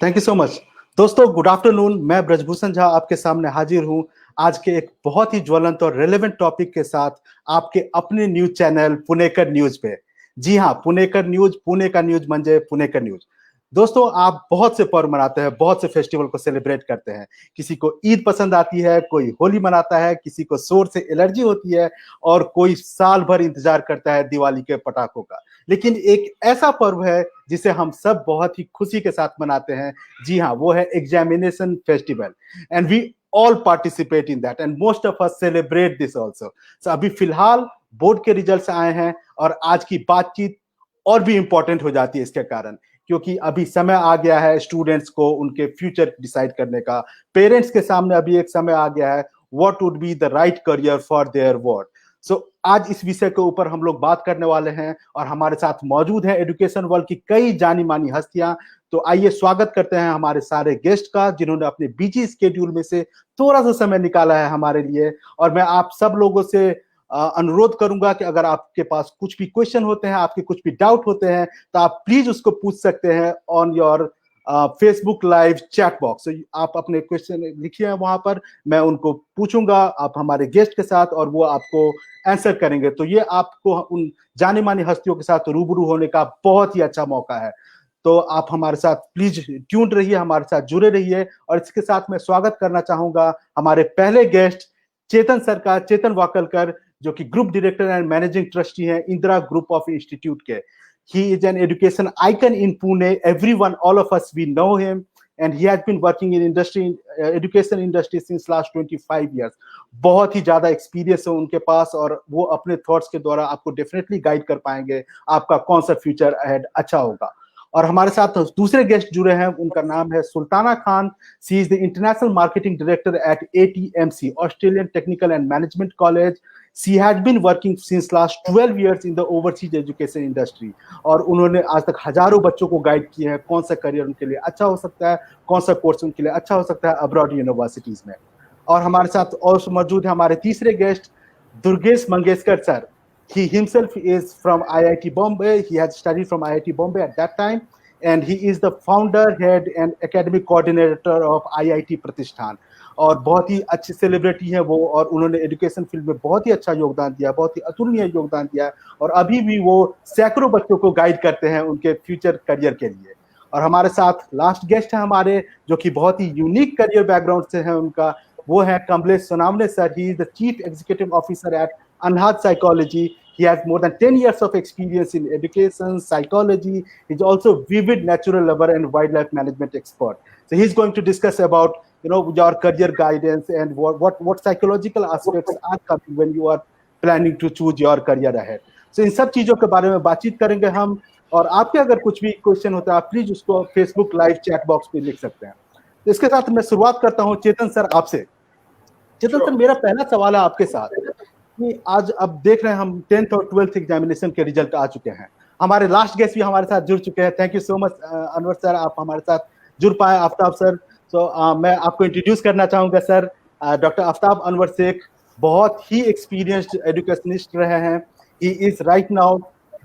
Thank you so much. दोस्तों good afternoon, मैं ब्रजभूषण झा आपके सामने हाजिर हूं आज के एक बहुत ही ज्वलंत और रेलेवेंट टॉपिक के साथ आपके अपने न्यूज चैनल पुणेकर न्यूज पे। जी हाँ, पुणेकर न्यूज, पुणे का न्यूज म्हणजे पुणेकर न्यूज। दोस्तों आप बहुत से पर्व मनाते हैं, बहुत से फेस्टिवल को सेलिब्रेट करते हैं। किसी को ईद पसंद आती है, कोई होली मनाता है, किसी को शोर से एलर्जी होती है और कोई साल भर इंतजार करता है दिवाली के पटाखों का। लेकिन एक ऐसा पर्व है जिसे हम सब बहुत ही खुशी के साथ मनाते हैं। जी हाँ, वो है examination festival and we all participate in that and most of us celebrate this also. So अभी फिलहाल बोर्ड के रिजल्ट्स आए हैं और आज की बातचीत और भी इंपॉर्टेंट हो जाती है इसके कारण, क्योंकि अभी समय आ गया है स्टूडेंट्स को उनके फ्यूचर डिसाइड करने का। पेरेंट्स के सामने अभी एक समय आ गया है, what would be the right career for their word. So आज इस विषय के ऊपर हम लोग बात करने वाले हैं और हमारे साथ मौजूद है एजुकेशन वर्ल्ड की कई जानी मानी हस्तियां। तो आइए स्वागत करते हैं हमारे सारे गेस्ट का, जिन्होंने अपने बिजी स्केड्यूल में से थोड़ा सा समय निकाला है हमारे लिए। और मैं आप सब लोगों से अनुरोध करूंगा कि अगर आपके पास कुछ भी क्वेश्चन होते हैं, आपके कुछ भी डाउट होते हैं, तो आप प्लीज उसको पूछ सकते हैं on your Facebook live chat box. आप अपने क्वेश्चन लिखिए वहां पर, मैं उनको पूछूंगा आप हमारे गेस्ट के साथ और वो आपको आंसर करेंगे। तो ये आपको उन जानी मानी हस्तियों के साथ रूबरू होने का बहुत ही अच्छा मौका है। तो आप हमारे साथ प्लीज ट्यून्ड रहिए, हमारे साथ जुड़े रहिए। और इसके साथ मैं स्वागत करना चाहूंगा हमारे पहले गेस्ट चेतन सर का, चेतन वाकलकर, जो कि group director and managing trustee हैं इंदिरा ग्रुप ऑफ इंस्टीट्यूट के। He is an education icon in Pune. Everyone, all of us, we know him, and he has been working in education industry since last 25 years. बहुत ही ज्यादा experience है उनके पास और वो अपने thoughts के द्वारा आपको डेफिनेटली गाइड कर पाएंगे आपका कौन सा फ्यूचर अहेड अच्छा होगा। और हमारे साथ दूसरे गेस्ट जुड़े हैं, उनका नाम है Sultana Khan. She is the international marketing director at ATMC, Australian technical and management college. She has been working since last 12 years in the overseas education industry और उन्होंने आज तक हजारों बच्चों को गाइड किए हैं कौन सा करियर उनके लिए अच्छा हो सकता है, कौन सा कोर्स उनके लिए अच्छा हो सकता है अब्रॉड यूनिवर्सिटीज में। और हमारे साथ और मौजूद है हमारे तीसरे guest Durgesh Mangeshkar sir. He himself is from IIT Bombay. He had studied from IIT Bombay at that time, and he is the founder, head, and academic coordinator of IIT Pratishthan. और बहुत ही अच्छे सेलिब्रिटी हैं वो, और उन्होंने एजुकेशन फील्ड में बहुत ही अच्छा योगदान दिया, बहुत ही अतुलनीय योगदान दिया, और अभी भी वो सैकड़ों बच्चों को गाइड करते हैं उनके फ्यूचर करियर के लिए। और हमारे साथ लास्ट गेस्ट है हमारे, जो कि बहुत ही यूनिक करियर बैकग्राउंड से है उनका, वो है Kamlesh Sonawane sir. He is the chief executive officer eight Anhad Psychology. He has more than 10 years of experience in education, psychology. He's also vivid natural lover and wildlife management expert. So he's going to discuss about your career guidance and what psychological aspects are coming when you are planning to choose your career ahead. So इन सब चीजों के बारे में बातचीत करेंगे हम। और आपके अगर कुछ भी क्वेश्चन होता है आप प्लीज उसको फेसबुक लाइव चैट बॉक्स पे लिख सकते हैं। तो इसके साथ मैं शुरुआत करता हूँ चेतन सर आपसे। चेतन सर, मेरा पहला सवाल है आपके साथ कि आज अब देख रहे हैं हम 10th और 12th एग्जामिनेशन के रिजल्ट आ चुके हैं। हमारे लास्ट गेस्ट भी हमारे साथ जुड़ चुके हैं। Thank you so much Anwar sir, आप हमारे साथ जुड़ पाए। आफ्ताब सर, मैं आपको इंट्रोड्यूस करना चाहूंगा सर। डॉक्टर आफ्ताब अनवर शेख बहुत ही एक्सपीरियंस्ड एजुकेशनिस्ट रहे हैं। He is right now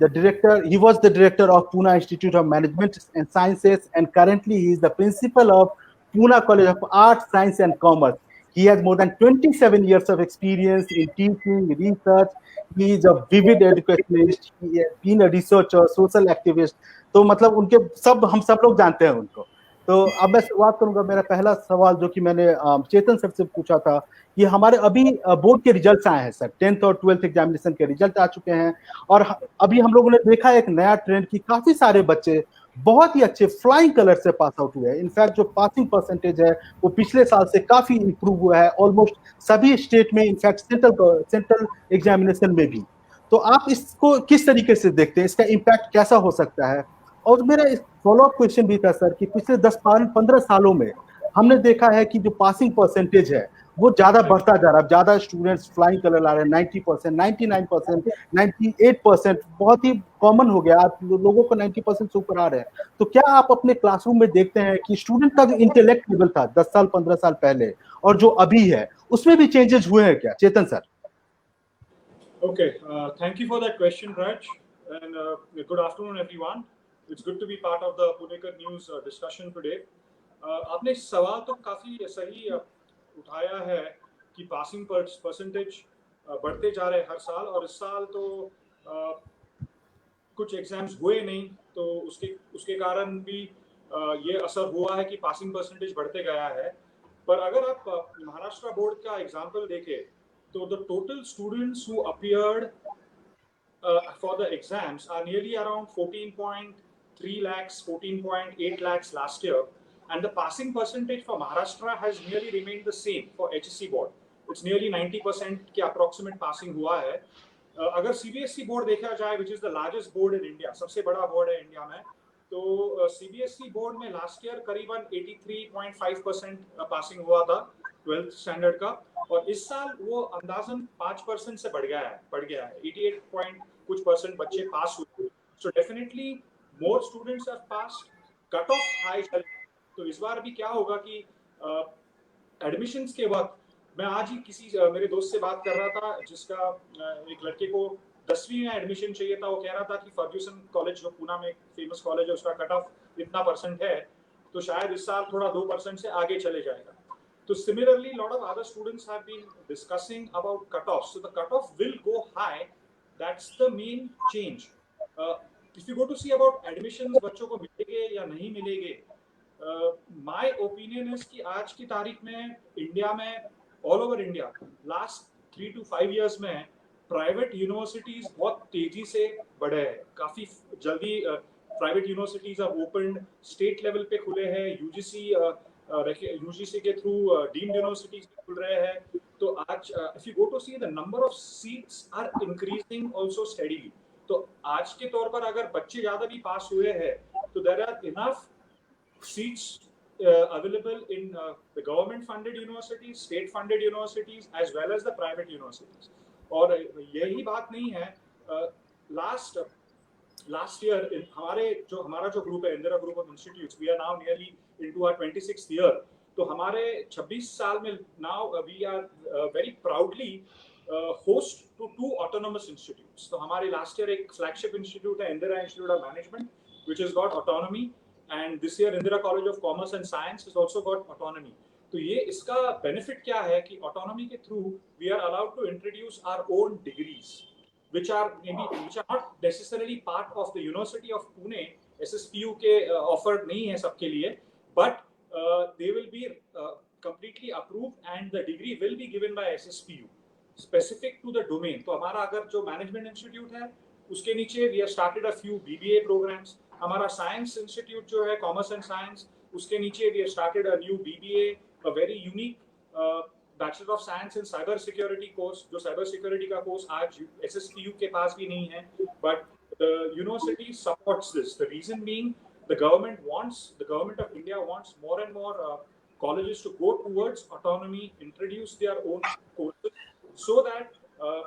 the director, he was the director of Poona institute of management and sciences and currently he is the principle of Pune College of Arts, Science and Commerce. He has more than 27 years of experience in teaching, research. He is a vivid educationist. He has been a researcher, social activist. तो मतलब उनके सब हम सब लोग जानते हैं उनको। तो अब मैं शुरुआत करूंगा। मेरा पहला सवाल जो कि मैंने चेतन सर से पूछा था, कि हमारे अभी बोर्ड के रिजल्ट्स आए हैं सर, 10th और 12th एग्जामिनेशन के रिजल्ट आ चुके हैं। और अभी हम लोगों ने देखा एक नया ट्रेंड कि काफी सारे बच्चे बहुत ही अच्छे फ्लाइंग कलर से पास आउट हुए हैं। इनफैक्ट जो पासिंग परसेंटेज है वो पिछले साल से काफी इंप्रूव हुआ है, ऑलमोस्ट सभी स्टेट में, इनफैक्ट सेंट्रल एग्जामिनेशन में भी। तो आप इसको किस तरीके से देखते हैं, इसका इम्पैक्ट कैसा हो सकता है? और मेरा फॉलो अप क्वेश्चन भी था सर कि पिछले 10-15 सालों में हमने देखा है कि जो पासिंग परसेंटेज है वो ज्यादा बढ़ता जा रहा है, ज्यादा स्टूडेंट्स फ्लाइंग कलर ला रहे हैं। 90%, 99%, 98% बहुत ही कॉमन हो गया। आप लोगों को 90% से ऊपर आ रहे हैं। तो क्या आप अपने क्लासरूम में देखते हैं कि स्टूडेंट का जो इंटेलेक्ट लेवल था 10 साल 15 साल पहले और जो अभी है उसमें भी चेंजेस हुए हैं क्या, चेतन sir? Okay, thank you for that question, Raj, and good afternoon, everyone. It's good to be part of the Punekar News discussion today. आपने सवाल तो काफी सही उठाया है कि पासिंग परसेंटेज बढ़ते जा रहे हैं हर साल, और इस साल तो कुछ एग्जाम्स हुए नहीं, तो उसके कारण भी ये असर हुआ है कि पासिंग परसेंटेज बढ़ते गया है। पर अगर आप महाराष्ट्र बोर्ड का एग्जाम्पल देखें तो the total students who appeared for the exams are nearly around 14.3 lakhs, 14.8 lakhs last year, and the passing percentage for Maharashtra has nearly remained the same for HSC board. It's nearly 90% के approximate passing हुआ है। अगर CBSE board देखा जाए, which is the largest board in India, सबसे बड़ा board है India में, तो CBSE बोर्ड में लास्ट ईयर करीबन 83.5% पासिंग हुआ था 12th स्टैंडर्ड का, और इस साल वो अंदाजन 5% से बढ़ गया है 88 पॉइंट कुछ परसेंट बच्चे पास हुए। So definitely more students have passed, cut off high. तो इस बार भी क्या होगा कि एडमिशंस के वक्त, मैं आज ही किसी मेरे दोस्त से बात कर रहा था जिसका एक लड़के को 10वीं में एडमिशन चाहिए था। वो कह रहा था कि फर्ग्यूसन कॉलेज जो पूना में फेमस कॉलेज है, उसका कट ऑफ इतना परसेंट है, तो शायद इस साल थोड़ा 2% से आगे चले जाएगा। So similarly, a lot of other students have been discussing about cutoffs. So the cutoff will go high. That's the main change. If you go to see about admissions, बच्चों को मिलेंगे या नहीं मिलेंगे, my opinion is कि आज की तारीख में इंडिया में, all over India, last 3 to 5 years में प्राइवेट यूनिवर्सिटीज बहुत तेजी से बढ़े हैं। काफी जल्दी private universities are opened, state level पे खुले हैं, यूजीसी के थ्रू डीम्ड यूनिवर्सिटीज खुल रहे हैं। तो आज if you go to see the number of seats are increasing also steadily. तो आज के तौर पर अगर बच्चे ज्यादा भी पास हुए हैं तो there are enough seats available in the government funded universities, state funded universities, as well as the private universities. और यही बात नहीं है, last year हमारा जो ग्रुप है, Indira group of institutes, we are now nearly into our 26th year. तो हमारे 26 साल में now we are very proudly host to 2 autonomous institutes. तो हमारे last year एक flagship institute है, Indira institute of management, which has got autonomy, and this year Indira College of Commerce and Science has also got autonomy. तो ये इसका benefit क्या है कि ऑटोनॉमी के through we are allowed to introduce our own degrees, which are not necessarily part of the University of Pune SSPU के offered नहीं है सबके लिए, but they will be completely approved and the degree will be given by SSPU specific to the domain. तो हमारा अगर जो management institute है उसके नीचे we have started a few BBA programs. हमारा साइंस इंस्टीट्यूट जो है, कॉमर्स एंड साइंस, उसके नीचे we have started a new BBA, a very unique bachelor of science in cyber security course, जो साइबर सिक्योरिटी का कोर्स आज SSPU के पास भी नहीं है, but the university supports this. The reason being the government of India wants more and more colleges to go towards autonomy, introduce their own courses, so that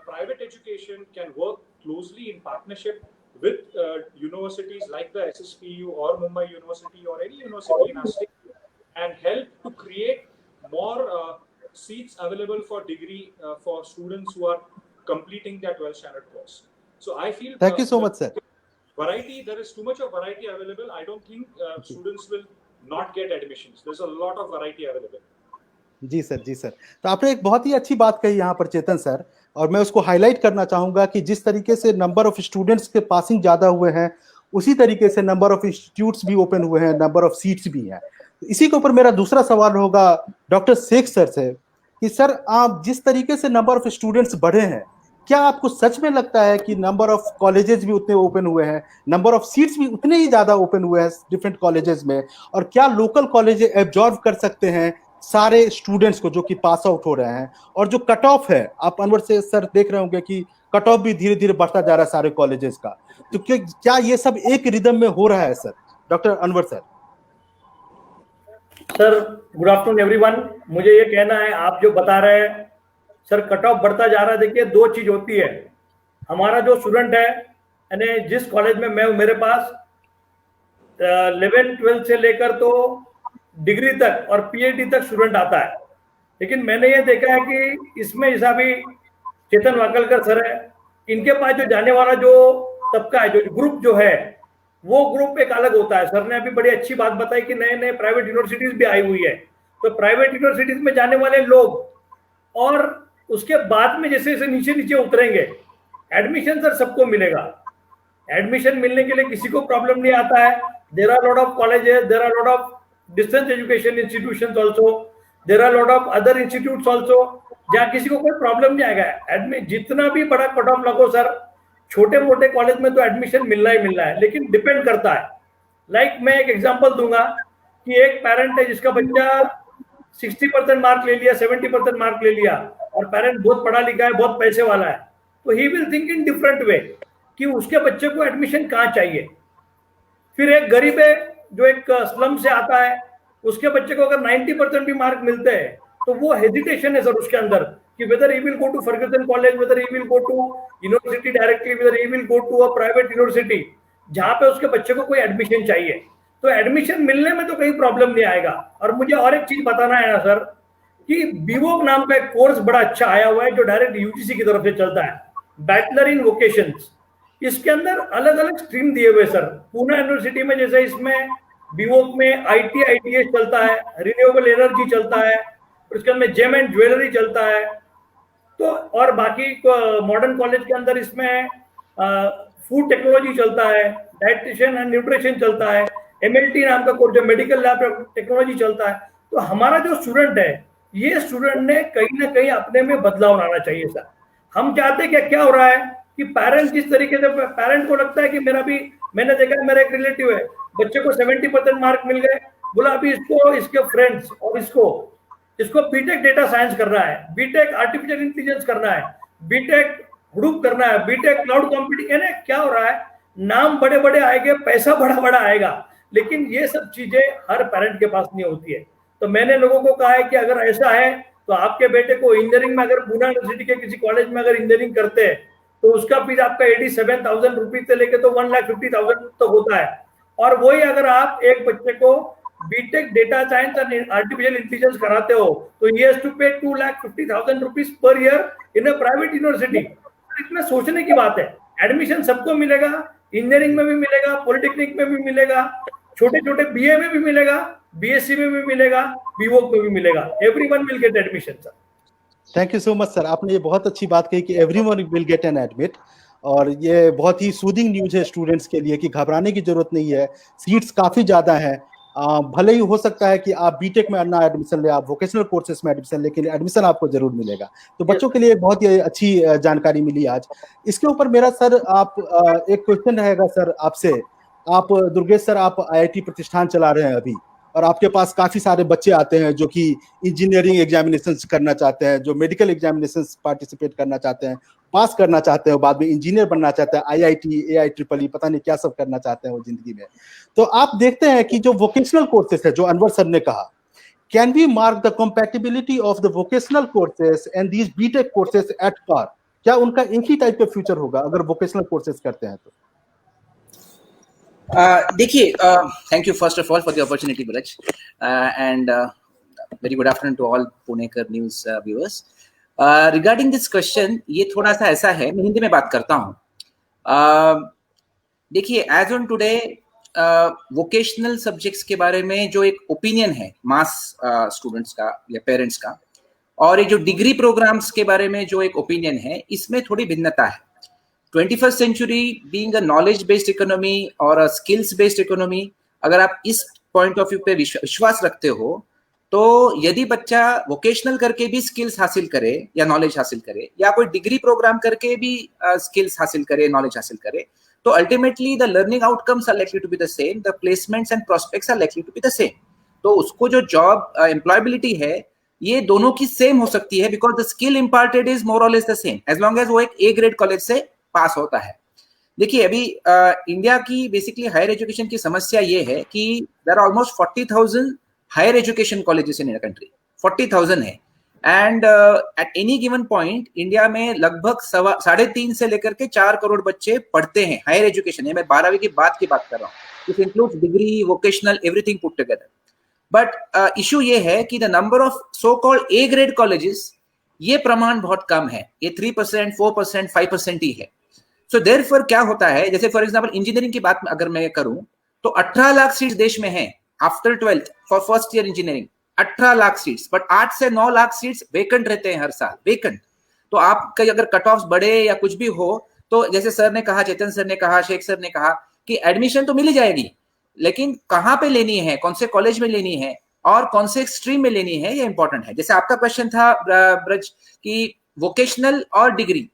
private education can work closely in partnership with universities like the SSPU or Mumbai University or any university in our state, and help to create more seats available for degree for students who are completing that 12th standard course. So I feel thank you so much sir. Variety, there is too much of variety available. I don't think students will not get admissions. There's a lot of variety available. जी sir, जी sir. तो आपने एक बहुत ही अच्छी बात कही यहाँ पर चेतन सर, और मैं उसको हाईलाइट करना चाहूंगा कि जिस तरीके से नंबर ऑफ स्टूडेंट्स के पासिंग ज्यादा हुए हैं, उसी तरीके से नंबर ऑफ इंस्टीट्यूट्स भी ओपन हुए हैं, नंबर ऑफ सीट्स भी हैं। तो इसी के ऊपर मेरा दूसरा सवाल होगा डॉक्टर शेख सर से कि सर, आप जिस तरीके से नंबर ऑफ स्टूडेंट्स बढ़े हैं, क्या आपको सच में लगता है कि नंबर ऑफ कॉलेजेस भी उतने ओपन हुए हैं, नंबर ऑफ सीट्स भी उतने ही ज्यादा ओपन हुए हैं डिफरेंट कॉलेजेस में, और क्या लोकल कॉलेज एब्जॉर्व कर सकते हैं सारे स्टूडेंट्स को जो कि पास आउट हो रहे हैं? और जो कट ऑफ है, आप अनवर से सर देख रहे होंगे कि कट ऑफ भी धीरे धीरे बढ़ता जा रहा है सारे कॉलेजेस का, तो क्या ये सब एक रिदम में हो रहा है sir? Doctor Anwar sir. Sir good afternoon everyone. मुझे ये कहना है, आप जो बता रहे हैं सर कट ऑफ बढ़ता जा रहा है, देखिए 2 चीज होती है। हमारा जो स्टूडेंट है, यानी जिस कॉलेज में मैं हूँ, मेरे पास 11th 12th से लेकर तो डिग्री तक और PhD तक स्टूडेंट आता है। लेकिन मैंने ये देखा है कि इसमें जैसा भी चेतन वाकलकर सर है, इनके पास जो जाने वाला जो तबका है, जो ग्रुप जो है, वो ग्रुप एक अलग होता है। सर ने अभी बड़ी अच्छी बात बताई कि नए नए प्राइवेट यूनिवर्सिटीज भी आई हुई है, तो प्राइवेट यूनिवर्सिटीज में जाने वाले लोग और उसके बाद में जैसे जैसे नीचे नीचे उतरेंगे, एडमिशन सर सबको मिलेगा। एडमिशन मिलने के लिए किसी को प्रॉब्लम नहीं आता है। There are lot of colleges, there are lot of distance education institutions also, there are lot of other institutes also, जहाँ किसी को कोई प्रॉब्लम नहीं आएगा। जितना भी बड़ा कट ऑफ लगो सर, छोटे मोटे कॉलेज में तो एडमिशन मिलना ही मिलना है, लेकिन डिपेंड करता है। लाइक मैं एक एग्जांपल दूंगा कि एक पेरेंट है जिसका बच्चा 60% मार्क ले लिया, 70% मार्क ले लिया, और पेरेंट बहुत पढ़ा लिखा है, बहुत पैसे वाला है, तो he will think in different way कि उसके बच्चे को एडमिशन कहाँ चाहिए। फिर एक गरीब है जो एक स्लम से आता है, उसके बच्चे को अगर 90% भी मार्क मिलते हैं तो वो हेजिटेशन है सर उसके अंदर कि whether he will go to Fergusson college, whether he will go to university directly, whether he will go to a private university जहां पे उसके बच्चे को कोई एडमिशन चाहिए। तो एडमिशन मिलने में तो कहीं प्रॉब्लम नहीं आएगा। और मुझे और एक चीज बताना है ना सर कि बीवोक नाम का एक कोर्स बड़ा अच्छा आया हुआ है जो डायरेक्ट यूजीसी की तरफ से चलता है, बैचलर इन वोकेशंस। इसके अंदर अलग अलग स्ट्रीम दिए हुए सर। पूना यूनिवर्सिटी में जैसे इसमें बीवोक में आईटी आईटीएस चलता है, रिन्यूएबल एनर्जी चलता है, उसके अंदर जेम एंड ज्वेलरी चलता है, तो और बाकी मॉडर्न कॉलेज के अंदर इसमें फूड टेक्नोलॉजी चलता है, डाइटिशियन एंड न्यूट्रिशन चलता है, एमएलटी नाम का कोर्स जो मेडिकल लैब टेक्नोलॉजी चलता है। तो हमारा जो स्टूडेंट है, ये स्टूडेंट ने कहीं ना कहीं अपने में बदलाव लाना चाहिए सर। हम चाहते हैं क्या हो रहा है कि पेरेंट्स जिस तरीके से, पेरेंट को लगता है कि मेरा भी, मैंने देखा मेरा एक रिलेटिव है, बच्चे को 70% मार्क मिल गए, बोला अभी इसको इसके फ्रेंड्स और इसको बीटेक डेटा साइंस करना है, बीटेक आर्टिफिशियल इंटेलिजेंस करना है, बीटेक हुडूप करना है, बीटेक क्लाउड कंप्यूटिंग। यानी क्या हो रहा है, नाम बड़े बड़े आएंगे, पैसा बड़ा बड़ा आएगा, लेकिन ये सब चीजें हर पेरेंट के पास नहीं होती है। तो मैंने लोगों को कहा है कि अगर ऐसा है तो आपके बेटे को इंजीनियरिंग में, अगर पूना यूनिवर्सिटी के किसी कॉलेज में अगर इंजीनियरिंग करते हैं तो उसका फीस आपका 87,000 रुपीज से लेके तो 1,50,000 तक होता है। और वही अगर आप एक बच्चे को बीटेक डेटा साइंस और आर्टिफिशियल इंटेलिजेंस कराते हो तो he has to pay 2,50,000 rupees per year in a private university. इसमें सोचने की बात है। एडमिशन सबको मिलेगा, इंजीनियरिंग में भी मिलेगा, पॉलिटेक्निक में भी मिलेगा, छोटे छोटे बीए में भी मिलेगा, बीएससी में भी मिलेगा, बीवोक में भी मिलेगा। Everyone will get admission sir. Thank you so much sir, आपने ये बहुत अच्छी बात कही कि everyone will get an admit, और ये बहुत ही सूदिंग न्यूज है स्टूडेंट्स के लिए कि घबराने की जरूरत नहीं है। सीट्स काफी ज्यादा हैं, भले ही हो सकता है कि आप बीटेक में ना एडमिशन ले, आप वोकेशनल कोर्सेज में एडमिशन, लेकिन एडमिशन आपको जरूर मिलेगा। तो बच्चों के लिए बहुत ही अच्छी जानकारी मिली आज। इसके ऊपर मेरा सर आप एक क्वेश्चन रहेगा सर आपसे। आप दुर्गेश सर, आप आईआईटी प्रतिष्ठान चला रहे हैं अभी, और आपके पास काफी सारे बच्चे आते हैं जो कि इंजीनियरिंग एग्जामिनेशंस करना चाहते हैं, जो मेडिकल एग्जामिनेशंस पार्टिसिपेट करना चाहते हैं, पास करना चाहते हैं, बाद में इंजीनियर बनना चाहते हैं, आईआईटी AIEEE पता नहीं क्या सब करना चाहते हैं वो जिंदगी में। तो आप देखते हैं कि जो वोकेशनल कोर्सेस है, जो अनवर सर ने कहा, can we mark the compatibility of the vocational courses and these BTech courses at par? क्या उनका एक ही टाइप का फ्यूचर होगा अगर वोकेशनल कोर्सेस करते हैं तो? देखिए, thank you first of all for the opportunity Braj, and very good afternoon to all Punekar news viewers. Regarding this question, ये थोड़ा सा ऐसा है, मैं हिंदी में बात करता हूँ। देखिए, as on today vocational subjects के बारे में जो एक ओपिनियन है मास स्टूडेंट्स का या पेरेंट्स का, और ये जो डिग्री प्रोग्राम्स के बारे में जो एक ओपिनियन है, इसमें थोड़ी भिन्नता है। 21st century being a knowledge based economy और अ स्किल्स बेस्ड इकोनॉमी, अगर आप इस पॉइंट ऑफ व्यू पे विश्वास रखते हो, तो यदि बच्चा वोकेशनल करके भी स्किल्स हासिल करे या नॉलेज हासिल करे, या कोई डिग्री प्रोग्राम करके भी स्किल्स हासिल करे, नॉलेज हासिल करे, तो ultimately the learning outcomes are likely to be the same, the placements and prospects are likely to be the same. तो उसको जो जॉब एम्प्लॉयबिलिटी है, ये दोनों की सेम हो सकती है, because the skill imparted is more और less the same, as long as वो एक A ग्रेड कॉलेज से पास होता है। देखिए, अभी इंडिया की बेसिकली हायर एजुकेशन की समस्या ये है कि there are almost 40,000 higher education colleges in country, 40,000 है, and at any given point India में लगभग 3.5 से लेकर के 4 करोड़ बच्चे पढ़ते हैं हायर एजुकेशन में। मैं 12वीं की बात कर रहा हूँ, it includes degree, vocational, everything put together. But issue ये है कि the number of so called A grade colleges, ये प्रमाण बहुत कम है, ये 3%, 4%, 5% ही है। सो देयरफॉर क्या होता है, जैसे फॉर एग्जांपल इंजीनियरिंग की बात अगर मैं करूं तो 18 लाख सीट्स देश में हैं after 12th for first year engineering, 18 lakh seats, but 8 से 9 लाख सीट्स वेकेंट रहते हैं हर साल, वेकेंट। तो आपका अगर कट ऑफ बढ़े या कुछ भी हो, तो जैसे सर ने कहा, चेतन सर ने कहा, शेख सर ने कहा कि एडमिशन तो मिल ही जाएगी, लेकिन कहाँ पे लेनी है, कौन से कॉलेज में लेनी है और कौन से स्ट्रीम में लेनी है, ये इंपॉर्टेंट है। जैसे आपका क्वेश्चन था ब्रज कि वोकेशनल और डिग्री,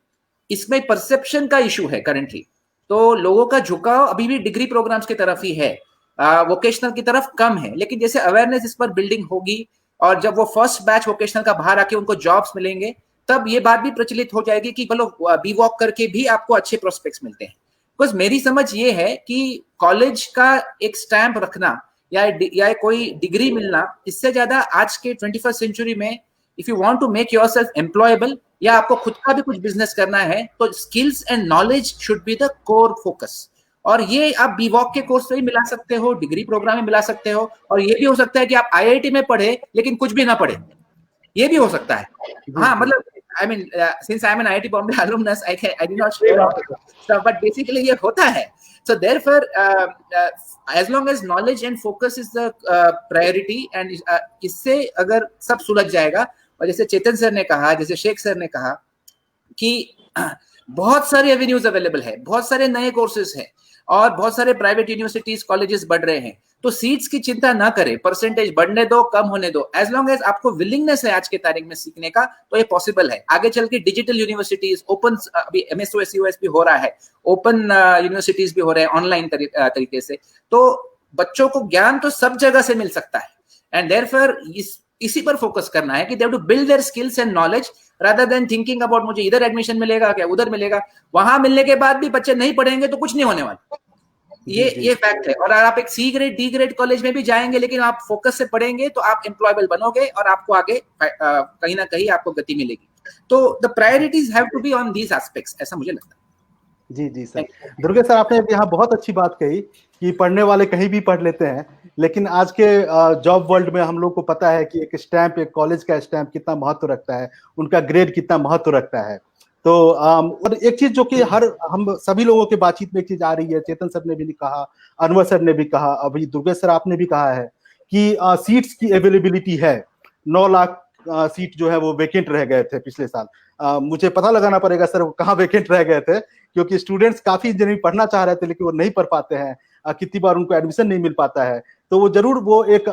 इसमें परसेप्शन का इशू है करेंटली, तो लोगों का झुकाव अभी भी डिग्री प्रोग्राम्स की तरफ ही है, वोकेशनल की तरफ कम है। लेकिन जैसे अवेयरनेस इस पर बिल्डिंग होगी और जब वो फर्स्ट बैच वोकेशनल का बाहर आके उनको जॉब्स मिलेंगे, तब ये बात भी प्रचलित हो जाएगी कि बोलो बी वॉक करके भी आपको अच्छे प्रोस्पेक्ट्स मिलते हैं। बिकॉज मेरी समझ ये है कि कॉलेज का एक स्टैंप रखना या कोई डिग्री मिलना, इससे ज्यादा आज के 21st सेंचुरी में if you want to make yourself employable या आपको खुद का भी कुछ बिजनेस करना है, तो skills and knowledge should be the core focus. और ये आप बीवॉक के कोर्स से ही मिला सकते हो, डिग्री प्रोग्राम में मिला सकते हो, और ये भी हो सकता है कि आप आईआईटी में पढ़े लेकिन कुछ भी ना पढ़े, ये भी हो सकता है। हाँ, मतलब I mean, since I'm an IIT Bombay alumnus, I did not share all the stuff, but basically ये होता है। So therefore, as long as knowledge and focus is the priority, and इससे अगर सब सुलझ जाएगा, और जैसे चेतन सर ने कहा, जैसे शेख सर ने कहा कि बहुत सारे एवेन्यूज अवेलेबल है, बहुत सारे नए कोर्सेज हैं और बहुत सारे प्राइवेट यूनिवर्सिटीज कॉलेजेस बढ़ रहे हैं, तो सीट्स की चिंता ना करें, परसेंटेज बढ़ने दो, कम होने दो, एज लॉन्ग एज आपको विलिंगनेस है आज के तारीख में सीखने का, तो ये पॉसिबल है। आगे चल के डिजिटल यूनिवर्सिटीज, ओपन, अभी MSOS US भी हो रहा है, ओपन यूनिवर्सिटीज भी हो रहे हैं ऑनलाइन तरीके से, तो बच्चों को ज्ञान तो सब जगह से मिल सकता है। एंड देयरफॉर इसी पर फोकस करना है कि they have to build their skills and knowledge rather than thinking about मुझे इधर एडमिशन मिलेगा क्या, उधर मिलेगा, वहां मिलने के बाद भी बच्चे नहीं पढ़ेंगे तो कुछ नहीं होने वाला। ये फैक्ट है। और अगर आप एक C grade D grade college में भी जाएंगे लेकिन आप फोकस से पढ़ेंगे तो आप एम्प्लॉयबल बनोगे और आपको आगे कहीं ना कहीं आपको गति मिलेगी। तो the priorities have to be on these aspects, ऐसा मुझे लगता है। जी सर। दुर्गे सर, आपने यहाँ बहुत अच्छी बात कही कि पढ़ने वाले कहीं भी पढ़ लेते हैं, लेकिन आज के जॉब वर्ल्ड में हम लोग को पता है कि एक स्टैंप, एक कॉलेज का स्टैंप कितना महत्व रखता है, उनका ग्रेड कितना महत्व रखता है। तो और एक चीज जो कि हम सभी लोगों के बातचीत में एक चीज आ रही है, चेतन सर ने भी कहा, अनवर सर ने भी कहा, अभी दुर्गे सर आपने भी कहा है कि सीट्स की अवेलेबिलिटी है। 9 लाख सीट जो है वो वेकेंट रह गए थे पिछले साल। मुझे पता लगाना पड़ेगा सर कहाँ वेकेंट रह गए थे, क्योंकि स्टूडेंट्स काफी इंजीनियरिंग पढ़ना चाह रहे थे लेकिन वो नहीं पढ़ पाते हैं, कितनी बार उनको एडमिशन नहीं मिल पाता है। तो वो जरूर वो एक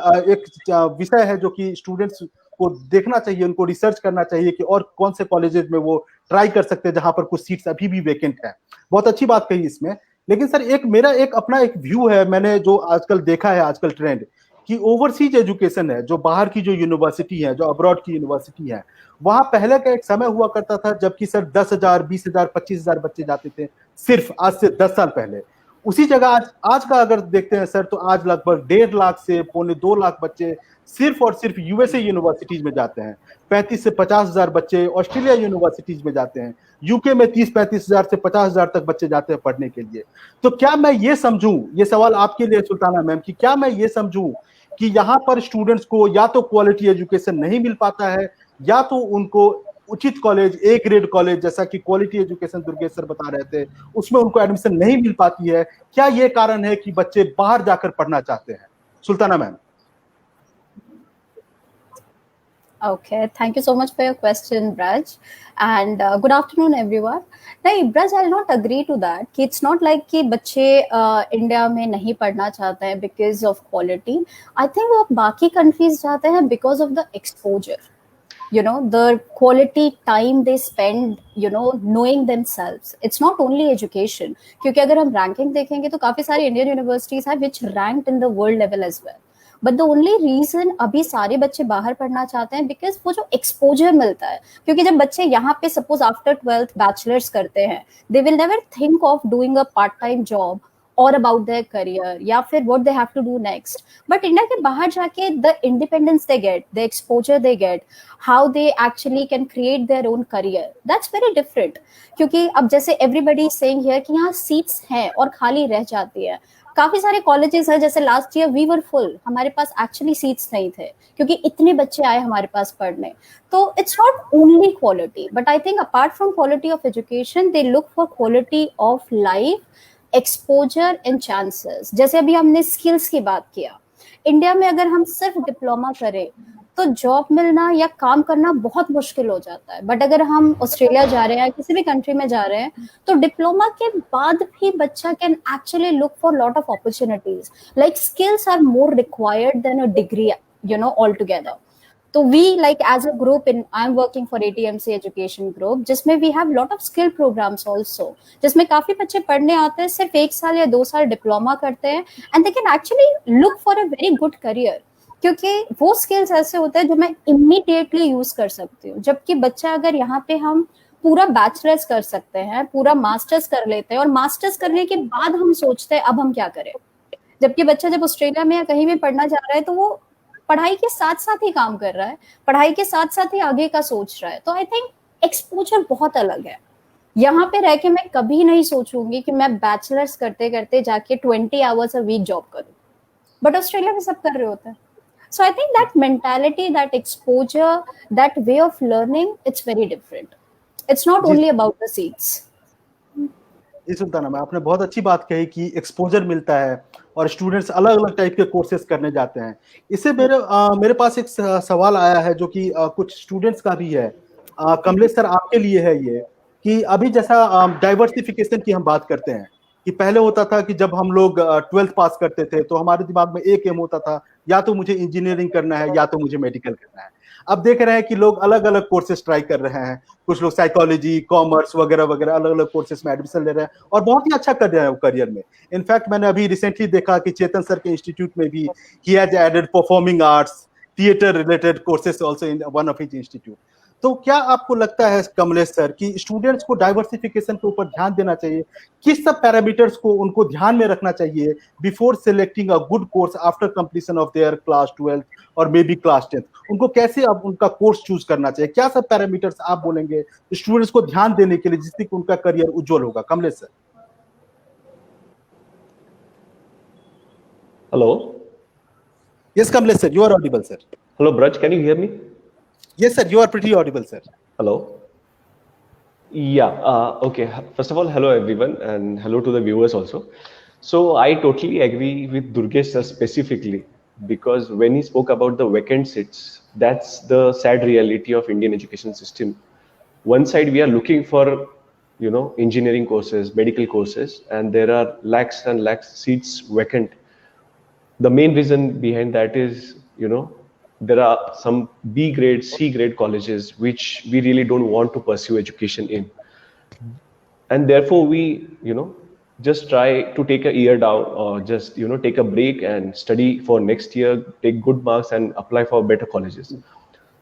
विषय है जो कि स्टूडेंट्स को देखना चाहिए, उनको रिसर्च करना चाहिए कि और कौन से कॉलेजेस में वो ट्राई कर सकते हैं जहां पर कुछ सीट्स अभी भी वेकेंट है। बहुत अच्छी बात कही इसमें। लेकिन सर मेरा अपना एक व्यू है, मैंने जो आजकल देखा है, आजकल ट्रेंड कि ओवरसीज एजुकेशन है, जो बाहर की जो यूनिवर्सिटी है, जो अब्रॉड की यूनिवर्सिटी है, वहां पहले का एक समय हुआ करता था जबकि सर 10,000, 20,000, 25,000 बच्चे जाते थे, सिर्फ आज से 10 साल पहले। उसी जगह आज का अगर देखते हैं सर, तो आज लगभग 1.5 लाख से 2.25 लाख बच्चे सिर्फ और सिर्फ यूएसए यूनिवर्सिटीज में जाते हैं। 35 से 50,000 बच्चे ऑस्ट्रेलिया यूनिवर्सिटीज में जाते हैं। यूके में 30-35 हजार से 50,000 तक बच्चे जाते हैं पढ़ने के लिए। तो क्या मैं ये समझूं, ये सवाल आपके लिए सुल्ताना मैम, कि क्या मैं ये समझूं कि यहाँ पर स्टूडेंट्स को या तो क्वालिटी एजुकेशन नहीं मिल पाता है, या तो उनको उचित कॉलेज, A ग्रेड कॉलेज जैसा कि क्वालिटी एजुकेशन दुर्गेश सर बता रहे थे, उसमें उनको एडमिशन नहीं मिल पाती है? क्या ये कारण है कि बच्चे बाहर जाकर पढ़ना चाहते हैं? Sultana ma'am. Okay, thank you so much for your question, Braj, and good afternoon, everyone. नहीं, Braj, I'll not agree to that. कि it's not like कि बच्चे इंडिया में नहीं पढ़ना चाहते हैं because of quality. I think वो बाकी countries जाते हैं because of the exposure. You know, the quality time they spend, you know, knowing themselves. It's not only education. क्योंकि अगर हम ranking देखेंगे तो काफी सारी Indian universities हैं which ranked in the world level as well. But the only reason अभी सारे बच्चे बाहर पढ़ना चाहते हैं बिकॉज वो जो एक्सपोजर मिलता है, क्योंकि जब बच्चे यहाँ पे सपोज आफ्टर 12th बैचलर्स करते हैं, they will never think of doing a part time job और अबाउट देयर करियर या फिर what they have to do next. But India के बाहर जाके the independence they get, the exposure they get, how they actually can create their own career, that's very different. क्योंकि अब जैसे everybody is saying here कि यहाँ seats हैं और खाली रह जाती है, काफी सारे कॉलेजेस हैं, जैसे last year we were full, हमारे पास एक्चुअली सीट्स नहीं थे क्योंकि इतने बच्चे आए हमारे पास पढ़ने. तो it's not only quality, but I think apart from quality of education they look for quality of life, exposure and chances. जैसे अभी हमने स्किल्स की बात किया, इंडिया में अगर हम सिर्फ डिप्लोमा करें तो जॉब मिलना या काम करना बहुत मुश्किल हो जाता है. बट अगर हम ऑस्ट्रेलिया जा रहे हैं, किसी भी कंट्री में जा रहे हैं, तो डिप्लोमा के बाद भी बच्चा can actually look for lot of opportunities. Like skills are more required than a degree, you know, all together. तो we like as a group in I am working for ATMC education group, जिसमें we have lot of skill programmes also, जिसमें काफी बच्चे पढ़ने आते हैं, सिर्फ 1 साल या 2 साल डिप्लोमा करते हैं and they can actually look for a very good career, क्योंकि वो स्किल्स ऐसे होते हैं जो मैं इमीडिएटली यूज कर सकती हूँ. जबकि बच्चा अगर यहाँ पे हम पूरा बैचलर्स कर सकते हैं, पूरा मास्टर्स कर लेते हैं और मास्टर्स करने के बाद हम सोचते हैं अब हम क्या करें. जबकि बच्चा जब ऑस्ट्रेलिया में या कहीं भी पढ़ना जा रहा है तो वो पढ़ाई के साथ साथ ही काम कर रहा है, पढ़ाई के साथ साथ ही आगे का सोच रहा है. तो आई थिंक एक्सपोजर बहुत अलग है. यहाँ पे रह के मैं कभी नहीं सोचूंगी कि मैं बैचलर्स करते करते जाके 20 आवर्स अ वीक जॉब करूं, बट ऑस्ट्रेलिया में सब कर रहे होते हैं. So I think that mentality, that exposure, that way of learning, it's very different. It's not only about the seats. जी सुल्ताना, मैं आपने बहुत अच्छी बात कही कि एक्सपोजर मिलता है और स्टूडेंट्स अलग अलग टाइप के कोर्सेज करने जाते हैं. इससे मेरे पास एक सवाल आया है जो कि कुछ स्टूडेंट्स का भी है. कमलेश सर, आपके लिए है ये कि अभी जैसा डाइवर्सिफिकेशन की हम बात करते हैं कि पहले होता था कि जब हम लोग 12th पास करते थे तो हमारे दिमाग में एक एम होता था, या तो मुझे इंजीनियरिंग करना है या तो मुझे मेडिकल करना है. अब देख रहे हैं कि लोग अलग अलग कोर्सेज ट्राई कर रहे हैं. कुछ लोग साइकोलॉजी, कॉमर्स वगैरह वगैरह अलग अलग कोर्सेज में एडमिशन ले रहे हैं और बहुत ही अच्छा कर रहे हैं करियर में. इनफैक्ट मैंने अभी रिसेंटली देखा कि चेतन सर के इंस्टीट्यूट में भी he has added performing arts, theatre related courses also in one of his institute. तो क्या आपको लगता है कमलेश सर कि स्टूडेंट्स को डाइवर्सिफिकेशन के ऊपर ध्यान देना चाहिए? किस सब पैरामीटर्स को उनको ध्यान में रखना चाहिए before selecting a good course after completion of their class 12 और मे बी क्लास 10? उनको कैसे अब उनका कोर्स चूज करना चाहिए? क्या सब पैरामीटर्स आप बोलेंगे स्टूडेंट्स को ध्यान देने के लिए जिससे कि उनका करियर उज्जवल होगा? Kamlesh sir. Hello. Yes, Kamlesh sir, you are audible, sir. Hello, Braj. Can you hear me? Yes, sir. You are pretty audible, sir. Hello. Yeah. Okay. First of all, hello everyone, and hello to the viewers also. So I totally agree with Durgesh sir specifically, because when he spoke about the vacant seats, that's the sad reality of Indian education system. One side we are looking for, engineering courses, medical courses, and there are lakhs and lakhs seats vacant. The main reason behind that is, there are some B grade, C grade colleges which we really don't want to pursue education in. And therefore we, just try to take a year down or just, take a break and study for next year, take good marks and apply for better colleges.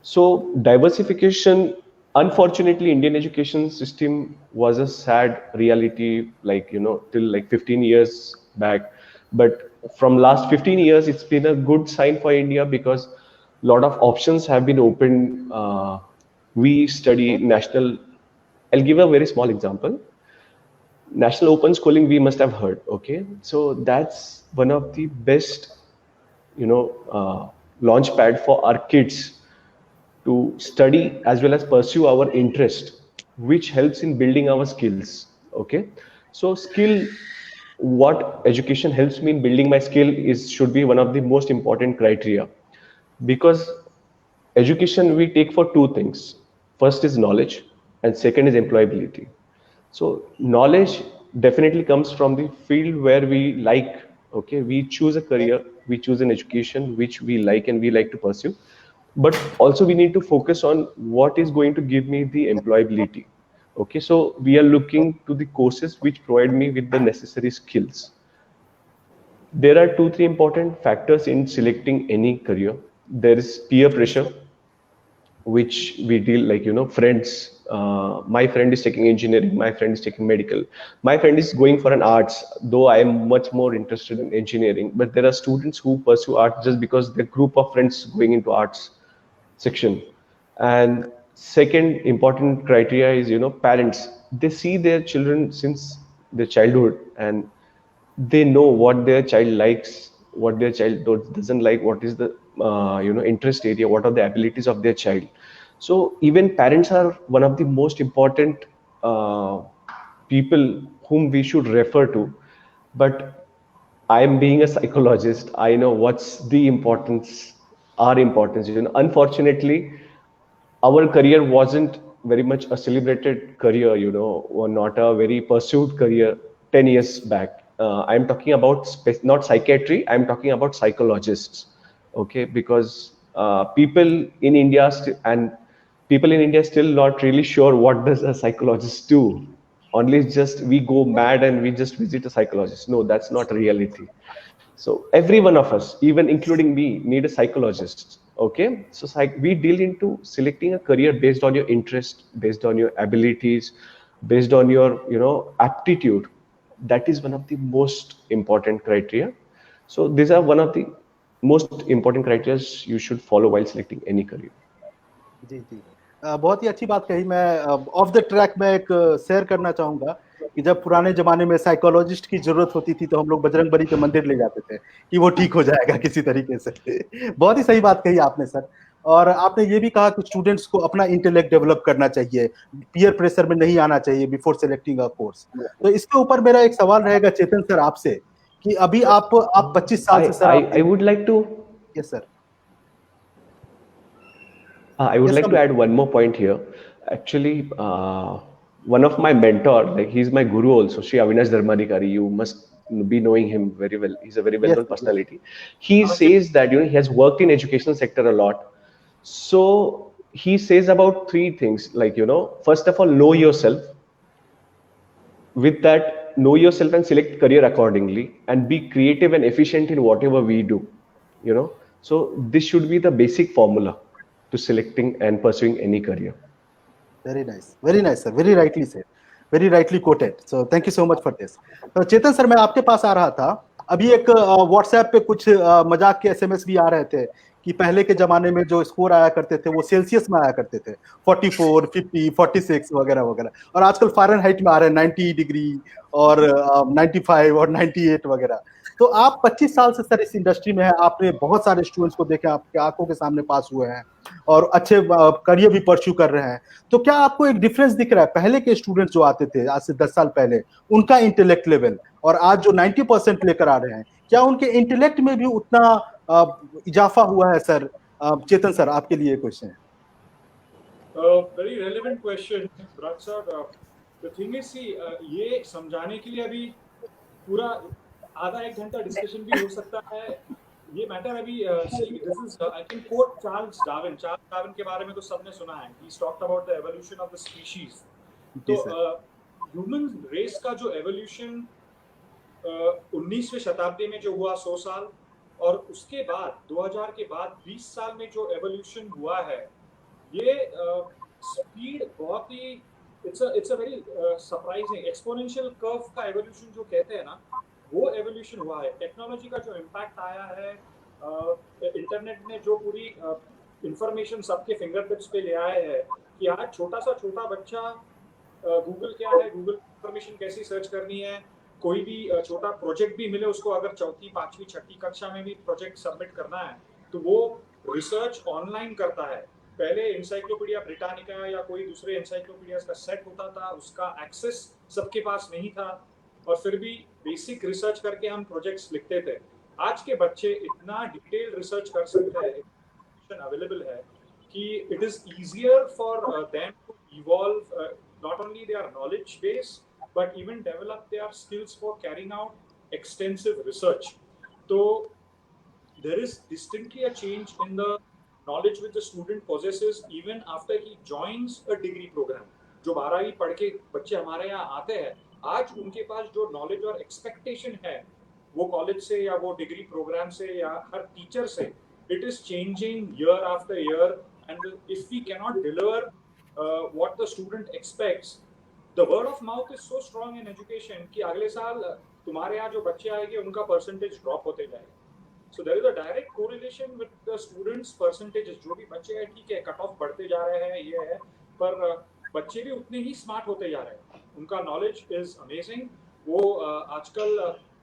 So diversification, unfortunately, Indian education system was a sad reality, till 15 years back. But from last 15 years, it's been a good sign for India because a lot of options have been opened. We study national. I'll give a very small example. National Open Schooling, we must have heard. Okay, so that's one of the best, launch pad for our kids to study as well as pursue our interest, which helps in building our skills. Okay, so what education helps me in building my skill should be one of the most important criteria, because education we take for two things. First is knowledge and second is employability. So knowledge definitely comes from the field where we like. Okay, we choose a career, we choose an education which we like and we like to pursue, but also we need to focus on what is going to give me the employability. Okay, so we are looking to the courses which provide me with the necessary skills. There are 2-3 important factors in selecting any career. There is peer pressure, which we deal friends. My friend is taking engineering, my friend is taking medical, my friend is going for an arts, though I am much more interested in engineering. But there are students who pursue arts just because their group of friends going into arts section. And second important criteria is, parents. They see their children since their childhood, and they know what their child likes, what their child doesn't like, what is the interest area, what are the abilities of their child. So even parents are one of the most important uh, people whom we should refer to. But I'm being a psychologist, I know what's the importance, our importance. Unfortunately, our career wasn't very much a celebrated career, or not a very pursued career 10 years back. I'm talking about not psychiatry, I'm talking about psychologists. Okay, because people in India still not really sure what does a psychologist do. Only just we go mad and we just visit a psychologist. No, that's not reality. So every one of us, even including me, need a psychologist. Okay, so we deal into selecting a career based on your interest, based on your abilities, based on your aptitude. That is one of the most important criteria. So these are one of the most important criteria you should follow while selecting any career. जी जी, बहुत ही अच्छी बात कही। मैं of the track में एक share करना चाहूंगा कि जब पुराने जमाने में साइकोलॉजिस्ट की जरूरत होती थी तो हम लोग बजरंगबली के मंदिर ले जाते थे कि वो ठीक हो जाएगा किसी तरीके से। बहुत ही सही बात कही आपने सर। और आपने ये भी कहा कि स्टूडेंट्स को अपना इंटेलेक्ट डेवलप करना चाहिए, पीयर प्रेशर में नहीं आना चाहिए बिफोर सेलेक्टिंग अ कोर्स। तो इसके ऊपर मेरा एक सवाल रहेगा चेतन सर आपसे कि अभी आप 25 साल से sir I would like to yes sir I would like to add one more point here. Actually, one of my mentor, like he's my guru also, Sri Avinash Dharmadhikari. You must be knowing him very well. He's a very well-known personality. He says that he has worked in educational sector a lot. So he says about three things, like first of all, know yourself. With that, know yourself and select career accordingly, and be creative and efficient in whatever we do. So this should be the basic formula to selecting and pursuing any career. Very nice sir, very rightly said, very rightly quoted. So thank you so much for this. तो चेतन sir, मैं आपके पास आ रहा था। अभी एक WhatsApp पे कुछ मजाक के एसएमएस भी आ रहे थे कि पहले के जमाने में जो स्कोर आया करते थे वो सेल्सियस में आया करते थे, 44, 50, 46 वगैरह वगैरह, और आजकल फ़ारेनहाइट में आ रहे हैं 90 डिग्री और 95 और 98 वगैरह। तो आप 25 साल से सर इस इंडस्ट्री में हैं, आपने बहुत सारे स्टूडेंट्स को देखा, आपके आंखों के सामने पास हुए हैं और अच्छे करियर भी परस्यू कर रहे हैं। तो क्या आपको एक डिफरेंस दिख रहा है पहले के स्टूडेंट्स जो आते थे आज से 10 साल पहले, उनका इंटेलेक्ट लेवल, और आज जो 90% लेकर आ रहे हैं, क्या उनके इंटेलेक्ट में भी उतना इजाफा हुआ है सर? चेतन सर, आपके लिए क्वेश्चन है। Very relevant question, Raj sir. The thing is, ये समझाने के लिए अभी पूरा आधा एक घंटा डिस्कशन भी हो सकता है। ये मैटर अभी this is I can quote Charles Darwin के बारे में तो सबने सुना है। He's talked about the evolution of the species. तो ह्यूमन रेस का जो एवोल्यूशन 19वीं शताब्दी में जो हुआ 100 साल, और उसके बाद 2000 के बाद 20 साल में जो एवोल्यूशन हुआ है, ये स्पीड बहुत ही it's a very surprising exponential curve का एवोल्यूशन जो कहते हैं ना, वो एवोल्यूशन हुआ है। टेक्नोलॉजी का जो इम्पैक्ट आया है, इंटरनेट ने जो पूरी इंफॉर्मेशन सबके फिंगर टिप्स पे ले आए हैं कि आज छोटा बच्चा गूगल क्या है, गूगल इंफॉर्मेशन कैसी सर्च करनी है, कोई भी छोटा प्रोजेक्ट भी मिले उसको, अगर 4वीं 5वीं 6वीं कक्षा में भी प्रोजेक्ट सबमिट करना है तो वो रिसर्च ऑनलाइन करता है। पहले इंसाइक्लोपीडिया ब्रिटानिका या कोई दूसरे इंसाइक्लोपीडिया का सेट होता था, उसका एक्सेस सबके पास नहीं था, और फिर भी बेसिक रिसर्च करके हम प्रोजेक्ट्स लिखते थे। आज के बच्चे इतना डिटेल रिसर्च कर सकते हैं, इंफॉर्मेशन अवेलेबल है कि it is easier for them to evolve not only their knowledge base but even develop their skills for carrying out extensive research. So there is distinctly a change in the knowledge which the student possesses even after he joins a degree program. जो 12वीं पढ़ के बच्चे हमारे यहाँ आते हैं, आज उनके पास जो नॉलेज और एक्सपेक्टेशन है वो कॉलेज से या वो डिग्री प्रोग्राम से या हर टीचर से, it is changing year after year, and if we cannot deliver what the student expects, the word of mouth is so strong in education कि अगले साल तुम्हारे यहाँ जो बच्चे आएंगे उनका परसेंटेज ड्रॉप होते जाएगा। So there is a direct correlation with the students' percentages. जो भी बच्चे हैं, ठीक है, कट ऑफ बढ़ते जा रहे हैं, ये है, पर बच्चे भी उतने ही स्मार्ट होते जा रहे हैं। उनका नॉलेज इज अमेजिंग। वो आजकल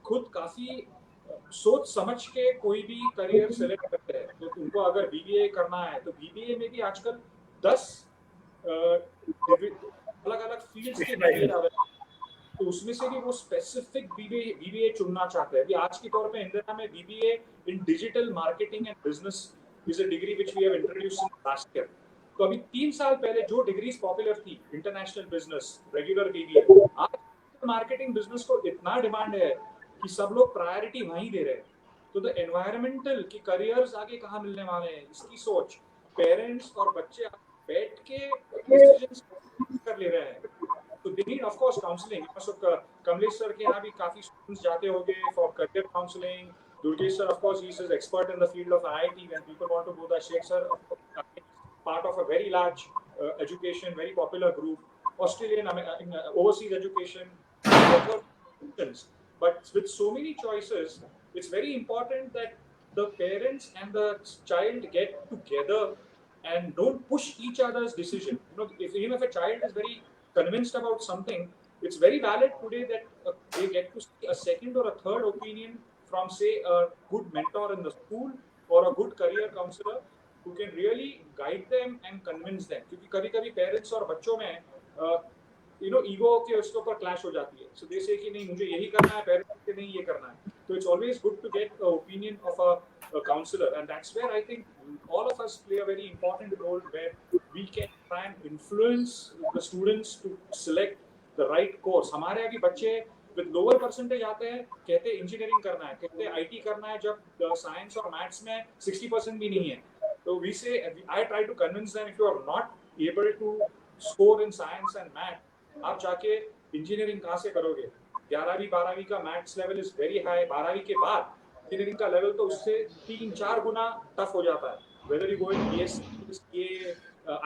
खुद काफी सोच समझ के कोई भी करियर सेलेक्ट करते हैं। तो उनको अगर बीबीए करना है तो बीबीए में भी आजकल 10 अलग अलग फील्ड्स के बीबीए आ रहे हैं, तो उसमें से भी वो स्पेसिफिक बीबीए चुनना चाहते हैं। अभी आज के तौर पे इंडिया में BBA in digital marketing and business is a degree which we have introduced last year. तो अभी 3 साल पहले जो डिग्रीज पॉपुलर थी, इंटरनेशनल बिजनेस, रेगुलर बीबीए, आज मार्केटिंग बिजनेस को इतना डिमांड है कि सब लोग प्रायोरिटी वहीं दे रहे हैं। तो द एनवायरमेंटल की करियर्स आगे कहाँ मिलने वाले हैं, इसकी सोच पेरेंट्स और बच्चे बैठ के डिसीजंस कर ले रहे हैं। तो they need of course counselling. Kamlesh sir के यहाँ भी काफी स्टूडेंट्स जाते होंगे for career counselling. Durgesh sir, of course, he is expert in the field of IIT. When people want to go there, Sheikh sir, part of a very large education, very popular group, Australian, overseas education. But with so many choices, it's very important that the parents and the child get together and don't push each other's decision. You know, even if a child is very convinced about something, it's very valid today that they get to see a second or a third opinion from, say, a good mentor in the school or a good career counselor who can really guide them and convince them. क्योंकि कभी-कभी parents और बच्चों में ego के उसके ऊपर clash हो जाती है। सो दे से कि नहीं मुझे यही करना है, पेरेंट्स के नहीं ये करना है। तो it's always good to get a opinion of a counsellor, and that's where I think all of us play a very important role, where we can try and influence the students to select the right course. हमारे अभी बच्चे with lower percentage आते हैं, कहते हैं engineering करना है, कहते हैं आईटी करना है, जब साइंस और मैथ्स में 60% भी नहीं है। तो we say, I try to convince them, if you are not able to score in science and math, आप जाके इंजीनियरिंग कहाँ से करोगे? 11वीं 12वीं का maths level is very high, 12वीं के बाद इंजीनियरिंग का लेवल तो उससे 3-4 गुना टफ हो जाता है, whether you go in BSc,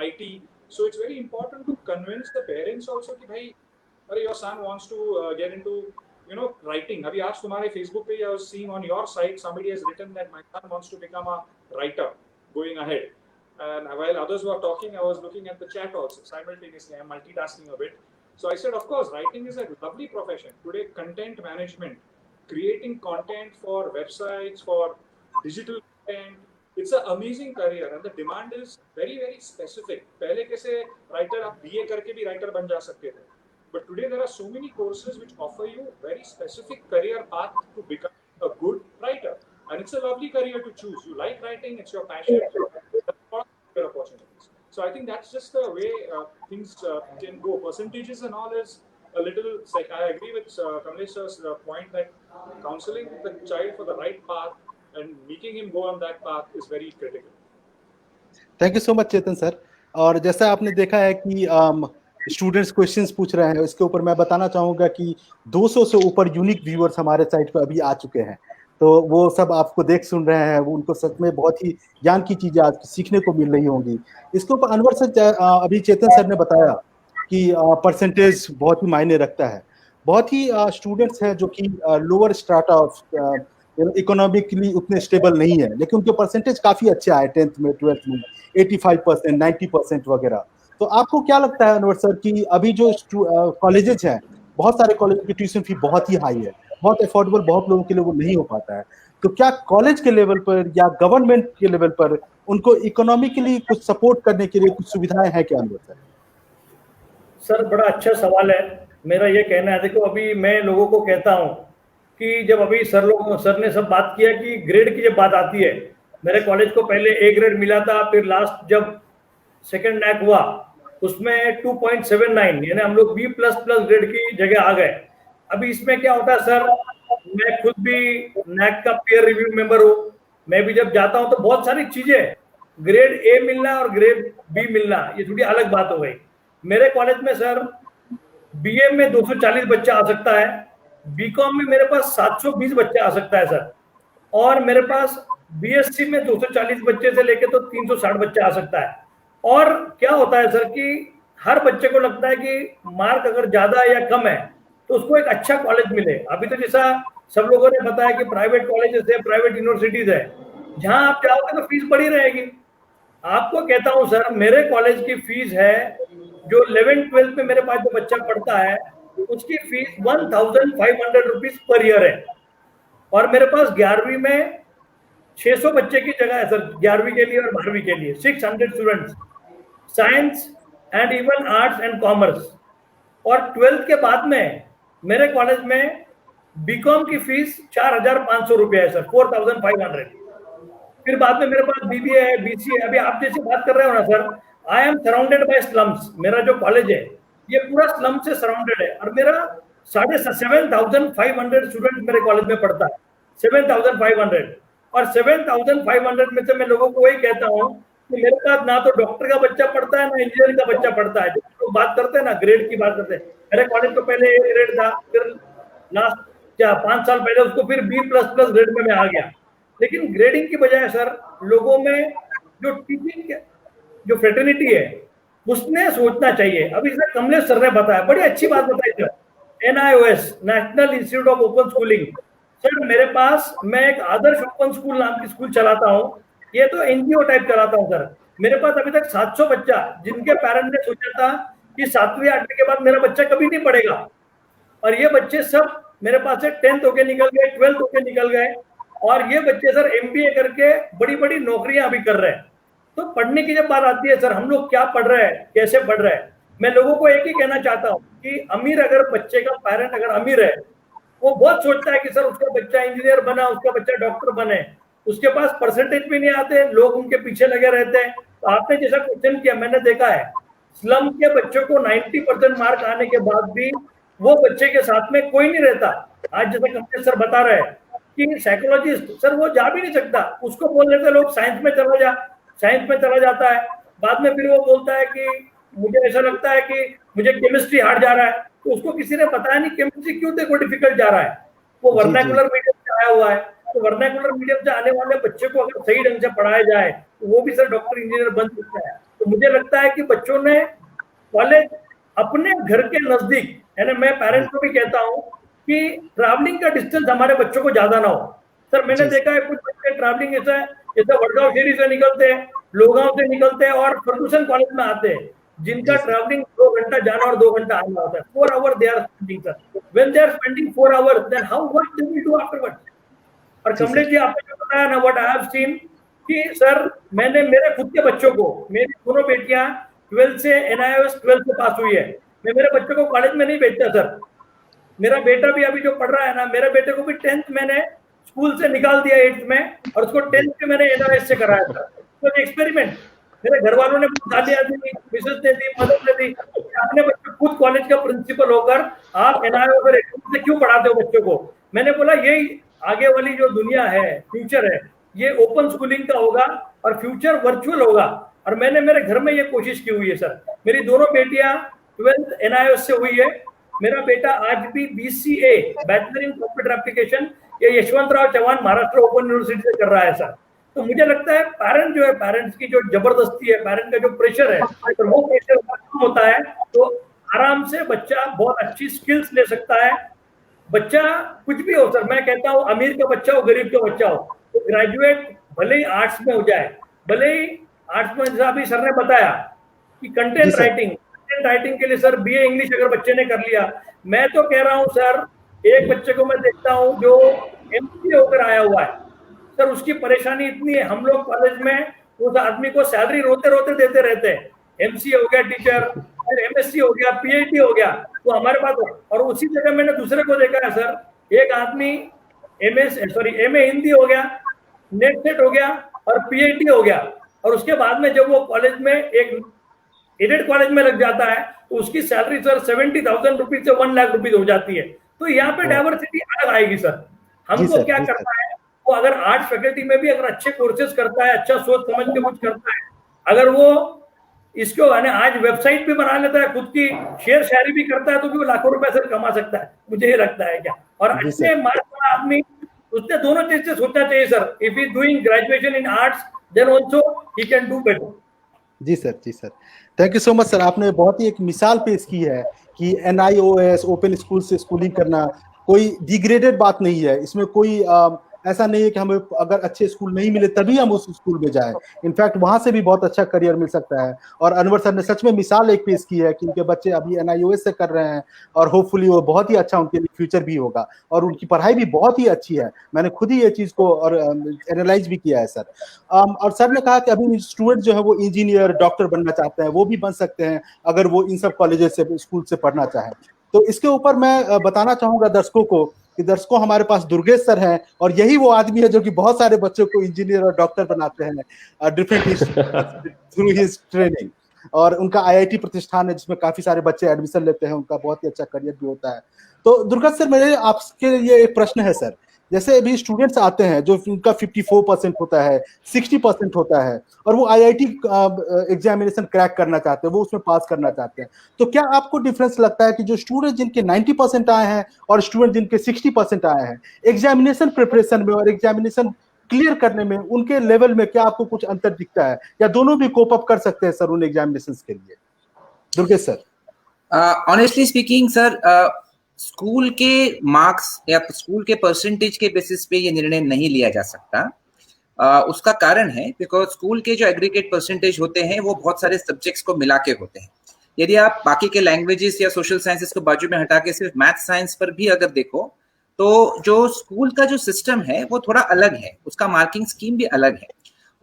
IT. So it's very important to convince the parents also कि भाई अरे your son wants to get into writing. अभी आज तुम्हारे Facebook पे I was seeing on your site somebody has written that my son wants to become a writer going ahead. And while others were talking, I was looking at the chat also simultaneously. I'm multitasking a bit. So I said, of course, writing is a lovely profession. Today, content management, creating content for websites, for digital content, it's an amazing career and the demand is very, very specific. पहले कैसे writer आप BA करके भी writer बन जा सकते थे. But today there are so many courses which offer you very specific career path to become a good writer. And it's a lovely career to choose. You like writing, it's your passion. There's a lot of career opportunities. So I think that's just the way things can go. Percentages and all is a little, I agree with Kamlesh sir's point that counseling the child for the right path and making him go on that path is very critical. Thank you so much Chetan sir. और जैसा आपने देखा है कि students questions पूछ रहे हैं, इसके ऊपर मैं बताना चाहूंगा कि 200 से ऊपर यूनिक व्यूअर्स हमारे साइट पर अभी आ चुके हैं। तो वो सब आपको देख सुन रहे हैं, वो उनको सच में बहुत ही ज्ञान की चीजें आज सीखने को मिल रही होंगी। इसके ऊपर अनवर सर, अभी चेतन सर ने बताया कि परसेंटेज बहुत ही मायने रखता है। बहुत ही स्टूडेंट्स हैं जो कि लोअर स्ट्राटा ऑफ इकोनॉमिकली उतने स्टेबल नहीं है, लेकिन उनके परसेंटेज काफी अच्छे आए 10th में, 12th में 85%, 90% वगैरह। तो आपको क्या लगता है अनवर सर कि अभी जो कॉलेजेस हैं, बहुत सारे कॉलेज की ट्यूशन फी बहुत ही हाई है, बहुत अफोर्डेबल, बहुत लोगों के लिए वो नहीं हो पाता है। तो क्या कॉलेज के लेवल पर या गवर्नमेंट के लेवल पर उनको इकोनॉमिकली कुछ सपोर्ट करने के लिए कुछ सुविधाएं हैं क्या अनवर सर? सर बड़ा अच्छा सवाल है। मेरा ये कहना है, देखो अभी मैं लोगों को कहता हूँ कि जब अभी सर ने सब बात किया कि ग्रेड की जब बात आती है, मेरे कॉलेज को पहले A ग्रेड मिला था, फिर लास्ट जब सेकंड नैक हुआ उसमें 2.79, यानी हम लोग B++ ग्रेड की जगह आ गए। अभी इसमें क्या होता है सर, मैं खुद भी नैक का पीयर रिव्यू मेंबर हूँ, मैं भी जब जाता हूँ तो बहुत सारी चीजें, ग्रेड A मिलना और ग्रेड B मिलना ये थोड़ी अलग बात हो गई। मेरे कॉलेज में सर BA में 240 बच्चा आ सकता है, BCom में मेरे पास 720 बच्चा आ सकता है सर, और मेरे पास BSc में 240 बच्चे से लेके तो 360 बच्चा आ सकता है। और क्या होता है सर कि हर बच्चे को लगता है कि मार्क अगर ज्यादा या कम है तो उसको एक अच्छा कॉलेज मिले। अभी तो जैसा सब लोगों ने बताया कि प्राइवेट कॉलेजेस है, प्राइवेट यूनिवर्सिटीज है, जहां आप जाओगे तो फीस बढ़ी रहेगी। आपको कहता हूं सर, मेरे कॉलेज की फीस है जो 11th-12th में मेरे पास जो बच्चा पढ़ता है उसकी फीस 1500 रुपीज पर ईयर है। और मेरे पास 11वीं में 600 बच्चे की जगह है सर, 11वीं के लिए और 12वीं के लिए 600 students, science and even arts and commerce. और 12th के बाद में मेरे कॉलेज में बीकॉम की फीस 4,500 रुपये है सर, 4,500। फिर बाद में मेरे पास बीबीए है, बीसीए। अभी आप जैसे बात कर रहे हो ना sir, I am surrounded by slums. मेरा जो कॉलेज है ये पूरा स्लम से सराउंडेड है, और मेरा 7,500 स्टूडेंट मेरे कॉलेज में पढ़ता है, 7,500। और 7,500 में से मैं लोगों को वही कहता हूँ कि मेरे पास ना तो डॉक्टर का बच्चा पढ़ता है ना इंजीनियर का बच्चा पढ़ता है। जब लोग बात करते हैं ना ग्रेड की बात करते हैं, मेरे कॉलेज को पहले A ग्रेड था, फिर लास्ट 5 साल पहले उसको फिर B++ ग्रेड में मैं आ गया। लेकिन ग्रेडिंग की बजाय सर लोगों में जो टीचिंग जो फ्रेटर्निटी है उसने सोचना चाहिए। अभी सर कमलेश सर ने बताया, बड़ी अच्छी बात बताई sir, NIOS national institute of open schooling. Sir मेरे पास, मैं एक आदर्श ओपन स्कूल नाम की स्कूल चलाता हूँ, ये तो NGO टाइप चलाता हूँ सर। मेरे पास अभी तक 700 बच्चा जिनके पेरेंट्स ने सोचा था कि 7वीं 8वीं के बाद मेरा बच्चा कभी नहीं पढ़ेगा, और ये बच्चे सब मेरे पास से 10th होके निकल गए, 12th होके निकल गए, और ये बच्चे सर MBA करके बड़ी बड़ी नौकरियां अभी कर रहे हैं। तो पढ़ने की जब बात आती है सर, हम लोग क्या पढ़ रहे हैं, कैसे पढ़ रहे हैं, मैं लोगों को एक ही कहना चाहता हूँ कि अमीर अगर बच्चे का पेरेंट अगर अमीर है, वो बहुत सोचता है कि सर उसका बच्चा इंजीनियर बना, उसका बच्चा डॉक्टर बने, उसके पास परसेंटेज भी नहीं आते, लोग उनके पीछे लगे रहते हैं। तो आपने जैसा क्वेश्चन किया, मैंने देखा है स्लम के बच्चों को 90% मार्क आने के बाद भी वो बच्चे के साथ में कोई नहीं रहता। आज जैसा कमलेश सर बता रहे हैं कि साइकोलॉजिस्ट सर वो जा भी नहीं सकता, उसको बोल देते लोग साइंस में चला जा, साइंस में चला जाता है, बाद में फिर वो बोलता है कि मुझे ऐसा लगता है कि मुझे केमिस्ट्री हार्ड जा रहा है, तो उसको किसी ने बताया नहीं केमिस्ट्री क्यों देखो डिफिकल्ट जा रहा है, वो वर्नाकुलर मीडियम से आया हुआ है। तो वर्नाकुलर मीडियम से आने वाले बच्चे को अगर सही ढंग से पढ़ाया जाए तो वो भी सर डॉक्टर इंजीनियर बन सकता है। तो मुझे लगता है कि बच्चों ने कॉलेज अपने घर के नजदीक, यानी मैं पेरेंट्स को भी कहता हूँ कि ट्रैवलिंग का डिस्टेंस हमारे बच्चों को ज्यादा ना हो। सर मैंने देखा है कुछ बच्चे ट्रैवलिंग ऐसा है, जैसे वडगांव शेरी से निकलते हैं, लोगांव से निकलते हैं और फर्गुसन कॉलेज में आते हैं, जिनका ट्रैवलिंग 2 घंटा जाना और 2 घंटा आना होता है। 4 hours they are spending sir. When they are spending 4 hours, then how what they will do afterwards? और कमलेश जी आपने जो बताया ना, व्हाट आई हैव सीन, कि सर मैंने मेरे खुद के बच्चों को, मेरी दोनों बेटियां 12 से NIOS 12 से पास हुई है, मैं मेरे बच्चों को कॉलेज में नहीं भेजता सर। मेरा बेटा भी अभी जो पढ़ रहा है ना, मेरे बेटे को भी 10th मैंने स्कूल से निकाल दिया 8th में, और उसको 10th में मैंने NIOS से कराया था। तो एक्सपेरिमेंट मेरे घर वालों ने गालियां दी, मिसेस ने दी, मदर ने दी, अपने बच्चे खुद कॉलेज का प्रिंसिपल होकर आप NIOS और से क्यों पढ़ाते हो बच्चों को। मैंने बोला यही आगे वाली जो दुनिया है, फ्यूचर है, ये ओपन स्कूलिंग का होगा और फ्यूचर वर्चुअल होगा। और मैंने मेरे घर में ये कोशिश की हुई है सर। मेरी दोनों बेटियां 12th NIOS से हुई है। मेरा बेटा आज भी BCA bachelor in computer application ये यशवंतराव चौहान महाराष्ट्र ओपन यूनिवर्सिटी से कर रहा है सर। तो मुझे लगता है पेरेंट जो है, पेरेंट्स की जो जबरदस्ती है, पेरेंट का जो प्रेशर है, तो वो प्रेशर कम होता है तो आराम से बच्चा बहुत अच्छी स्किल्स ले सकता है। बच्चा कुछ भी हो सर, मैं कहता हूँ अमीर का बच्चा हो, गरीब का बच्चा हो, तो ग्रेजुएट भले ही आर्ट्स में हो जाए, भले ही आर्ट्स में, जैसा अभी सर ने बताया कि कंटेंट राइटिंग के लिए सर BA इंग्लिश अगर बच्चे ने कर लिया, मैं तो कह रहा हूँ सर, एक बच्चे को मैं देखता हूँ जो MCA होकर आया हुआ है सर, उसकी परेशानी इतनी है, हम लोग कॉलेज में उस आदमी को सैलरी रोते रोते देते रहते हैं। MCA हो गया टीचर, फिर MSc हो गया, PhD हो गया, तो हमारे पास, और उसी जगह मैंने दूसरे को देखा है सर, एक आदमी MA हिंदी हो गया, नेट सेट हो गया और PhD हो गया, और उसके बाद में जब वो कॉलेज में एक एडेड कॉलेज में लग जाता है तो उसकी सैलरी सर 70,000 रुपीज से 1 लाख रुपीज हो जाती है। तो यहाँ पे डाइवर्सिटी अलग आएगी सर। हमको क्या करना है, वो अगर आर्ट्स फैकल्टी में भी अगर अच्छे कोर्सेज करता है, अच्छा सोच समझ के कुछ करता है, अगर वो इसको आज वेबसाइट भी बना लेता है, खुद की शेयर शायरी भी करता है, तो भी वो लाखों रुपए से कमा सकता है, मुझे ये लगता है क्या। और अच्छे मार्क्स वाला आदमी, उसने दोनों चीज से सोचना चाहिए sir. If he doing graduation in arts then also he can do better. जी sir, thank you so much sir. आपने बहुत ही एक मिसाल पेश की है कि NIOS ओपन स्कूल से स्कूलिंग करना कोई डिग्रेडेड बात नहीं है, इसमें कोई ऐसा नहीं है कि हमें अगर अच्छे स्कूल नहीं मिले तभी हम उस स्कूल में जाएं, इनफैक्ट वहां से भी बहुत अच्छा करियर मिल सकता है। और अनवर सर ने सच में मिसाल एक पेश की है कि उनके बच्चे अभी NIOS से कर रहे हैं और होपफुली वो बहुत ही अच्छा उनके लिए फ्यूचर भी होगा, और उनकी पढ़ाई भी बहुत ही अच्छी है। मैंने खुद ही ये चीज को और एनालाइज भी किया है सर। और सर ने कहा कि अभी स्टूडेंट जो है वो इंजीनियर, डॉक्टर बनना चाहते हैं, वो भी बन सकते हैं अगर वो इन सब कॉलेजेस से, स्कूल से पढ़ना चाहें। तो इसके ऊपर मैं बताना चाहूंगा दर्शकों को कि दर्शकों हमारे पास दुर्गेश सर हैं, और यही वो आदमी है जो कि बहुत सारे बच्चों को इंजीनियर और डॉक्टर बनाते हैं डिफरेंट थ्रू हिज ट्रेनिंग। और उनका IIT प्रतिष्ठान है जिसमें काफी सारे बच्चे एडमिशन लेते हैं, उनका बहुत ही अच्छा करियर भी होता है। तो दुर्गेश सर, मेरे आपके लिए एक प्रश्न है सर। जैसे अभी स्टूडेंट्स आते हैं जो उनका 54% होता है, 60% होता है, और वो IIT एग्जामिनेशन क्रैक करना चाहते हैं, वो उसमें पास करना चाहते हैं, तो क्या आपको डिफरेंस लगता है कि जो स्टूडेंट जिनके 90% आए हैं और स्टूडेंट जिनके 60% आए हैं, एग्जामिनेशन प्रिपरेशन में और एग्जामिनेशन क्लियर करने में, उनके लेवल में क्या आपको कुछ अंतर दिखता है, या दोनों भी कोप अप कर सकते हैं सर उन एग्जामिनेशन के लिए? Durgesh sir. Honestly speaking sir, school के मार्क्स या स्कूल के परसेंटेज के बेसिस पे ये निर्णय नहीं लिया जा सकता। उसका कारण है बिकॉज स्कूल के जो एग्रीगेट परसेंटेज होते हैं वो बहुत सारे सब्जेक्ट्स को मिला के होते हैं। यदि आप बाकी के लैंग्वेजेस या सोशल साइंसेस को बाजू में हटा के सिर्फ मैथ साइंस पर भी अगर देखो, तो जो स्कूल का जो सिस्टम है वो थोड़ा अलग है, उसका मार्किंग स्कीम भी अलग है।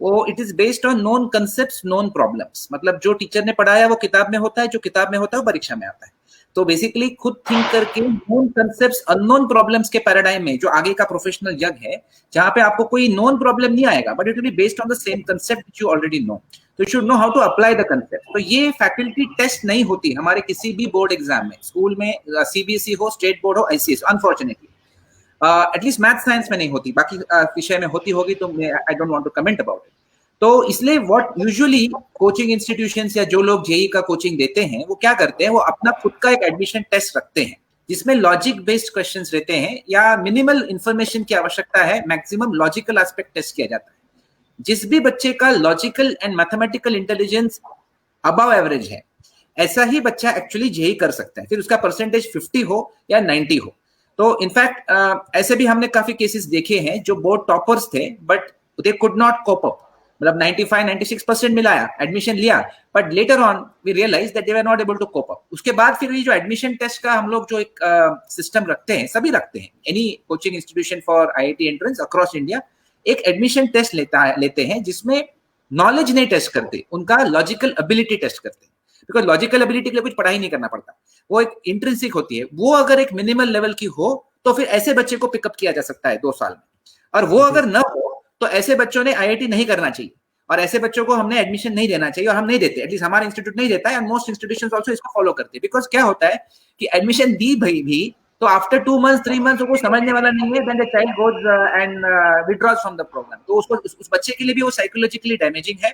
वो it is based on known concepts, known problems, मतलब जो टीचर ने पढ़ाया वो किताब में होता है, जो किताब में होता है वो परीक्षा में आता है। तो बेसिकली खुद थिंक करके नोन कंसेप्ट्स, अननोन प्रॉब्लम्स के पैराडाइम में जो आगे का प्रोफेशनल जग है, जहां पे आपको कोई नोन प्रॉब्लम नहीं आएगा, but it will be based on the same concept which you already know, तो you should know how to apply the concept. तो ये फैकल्टी टेस्ट नहीं होती हमारे किसी भी बोर्ड एग्जाम में, स्कूल में CBSE हो, स्टेट बोर्ड हो, ICS, unfortunately at least math science में नहीं होती, बाकी विषय में होती होगी तो I don't want to comment about it. तो इसलिए व्हाट यूजुअली कोचिंग इंस्टीट्यूशंस या जो लोग जेईई का कोचिंग देते हैं वो क्या करते हैं, वो अपना खुद का एक एडमिशन टेस्ट रखते हैं जिसमें लॉजिक बेस्ड क्वेश्चंस रहते हैं या मिनिमल इंफॉर्मेशन की आवश्यकता है, मैक्सिमम लॉजिकल एस्पेक्ट टेस्ट किया जाता है। जिस भी बच्चे का logical and mathematical intelligence above average है, ऐसा ही बच्चा एक्चुअली जेईई कर सकता है, फिर उसका परसेंटेज 50 हो या 90 हो। तो इनफैक्ट ऐसे भी हमने काफी केसेस देखे हैं जो बोर्ड टॉपर्स थे but they could not cope up, मतलब 95-96% मिलाया, एडमिशन लिया, but later on we realise that they were not able to cope up. उसके बाद फिर ये जो एडमिशन टेस्ट का हम लोग जो एक सिस्टम रखते हैं, सभी रखते हैं, any coaching institution for IIT entrance across India एक एडमिशन टेस्ट लेते हैं जिसमें नॉलेज नहीं टेस्ट करते, उनका लॉजिकल एबिलिटी टेस्ट करते हैं। बिकॉज लॉजिकल एबिलिटी के लिए कुछ पढ़ाई नहीं करना पड़ता, वो एक इंट्रिंसिक होती है। वो अगर एक मिनिमल लेवल की हो तो फिर ऐसे बच्चे को पिकअप किया जा सकता है 2 साल में, और वो अगर न हो तो ऐसे बच्चों ने IIT नहीं करना चाहिए और ऐसे बच्चों को हमने एडमिशन नहीं देना चाहिए, और हम नहीं देते, एटलीस्ट हमारा इंस्टीट्यूट नहीं देता है, एंड मोस्ट इंस्टीट्यूशंस आल्सो इसको फॉलो करते हैं। बिकॉज क्या होता है कि एडमिशन दी भाई भी तो आफ्टर 2 months 3 months वो समझने वाला नहीं है, then the child goes and withdraws from the programme. तो उसको उस बच्चे के लिए भी वो साइकोलॉजिकली डैमेजिंग है,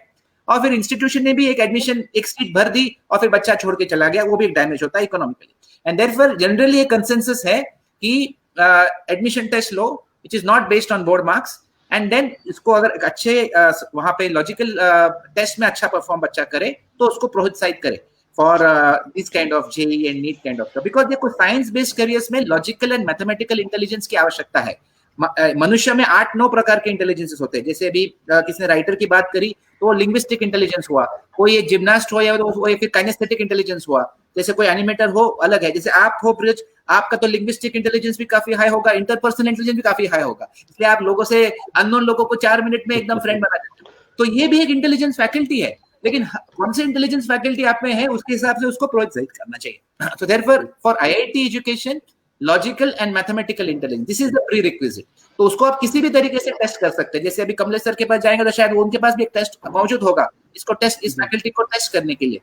और फिर इंस्टीट्यूशन ने भी एक एडमिशन एक सीट भर दी और फिर बच्चा छोड़ के चला गया, वो भी एक डैमेज होता है इकोनॉमिकली। एंड देयरफॉर जनरली एक कंसेंसस है कि एडमिशन टेस्ट लो which is not based on board marks, and then इसको अगर अच्छे वहां पे लॉजिकल टेस्ट में अच्छा परफॉर्म बच्चा करे तो उसको प्रोत्साहित करे for this kind of JEE and NEET kind of, because देखो साइंस बेस्ड करियर्स में लॉजिकल एंड मैथमेटिकल इंटेलिजेंस की आवश्यकता है। मनुष्य में 8-9 प्रकार के इंटेलिजेंसेस होते हैं, जैसे अभी किसी ने राइटर की बात करी तो वो लिंग्विस्टिक इंटेलिजेंस हुआ, कोई जिम्नास्ट हो या फिर काइनेस्थेटिक इंटेलिजेंस हुआ, जैसे कोई एनिमेटर हो अलग है, जैसे आप हो ब्रिज, आपका तो लिंग्विस्टिक इंटेलिजेंस भी काफी हाई होगा, इंटरपर्सनल इंटेलिजेंस भी काफी हाई होगा, इसलिए आप लोगों से अननोन लोगों को 4 मिनट में एकदम फ्रेंड बना देते हो। तो ये भी एक इंटेलिजेंस फैकल्टी है, लेकिन कौन सी इंटेलिजेंस फैकल्टी आप में है उसके हिसाब से उसको प्रोत्साहित करना चाहिए। So therefore for IIT education logical and mathematical intelligence this is the pre requisite. तो उसको आप किसी भी तरीके से टेस्ट कर सकते हैं, जैसे अभी कमलेश सर के पास जाएंगे तो शायद उनके पास भी एक टेस्ट मौजूद होगा इसको टेस्ट, इस फैकल्टी को टेस्ट करने के लिए।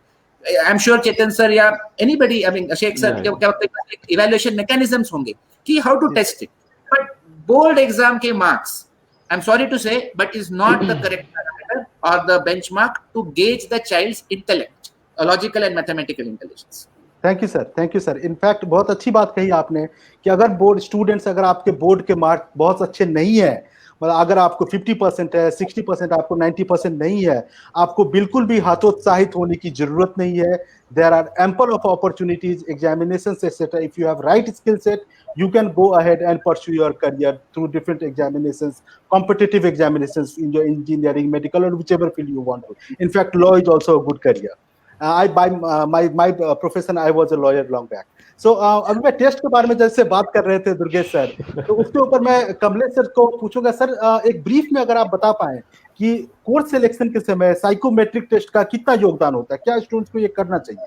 I am sure Chetan sir या anybody, I mean Sheikh sir के इवैल्यूएशन मैकेनिज्म्स होंगे कि how to test it, but board exam के marks I am sorry to say but is not the correct parameter और the benchmark to gauge the child's intellect, logical and mathematical intelligence. Thank you sir. In fact बहुत अच्छी बात कही आपने कि अगर board students, अगर आपके बोर्ड के मार्क बहुत अच्छे नहीं है, मतलब अगर आपको 50% है, 60%, आपको 90% नहीं है, आपको बिल्कुल भी हतोत्साहित होने की जरूरत नहीं है. There are ample of opportunities, examinations, etc. If you have right skill set, you can go ahead and pursue your career through different examinations, competitive examinations in your engineering, medical, or whichever field you want to. In fact, law is also a good career. My profession, I was a lawyer long back. So अभी मैं test के बारे में जैसे बात कर रहे थे दुर्गेश सर, तो उसके ऊपर मैं कमलेश सर को पूछूंगा. सर एक ब्रीफ में अगर आप बता पाएं कि कोर्स सिलेक्शन के समय साइकोमेट्रिक टेस्ट का कितना योगदान होता है, क्या स्टूडेंट्स को ये करना चाहिए?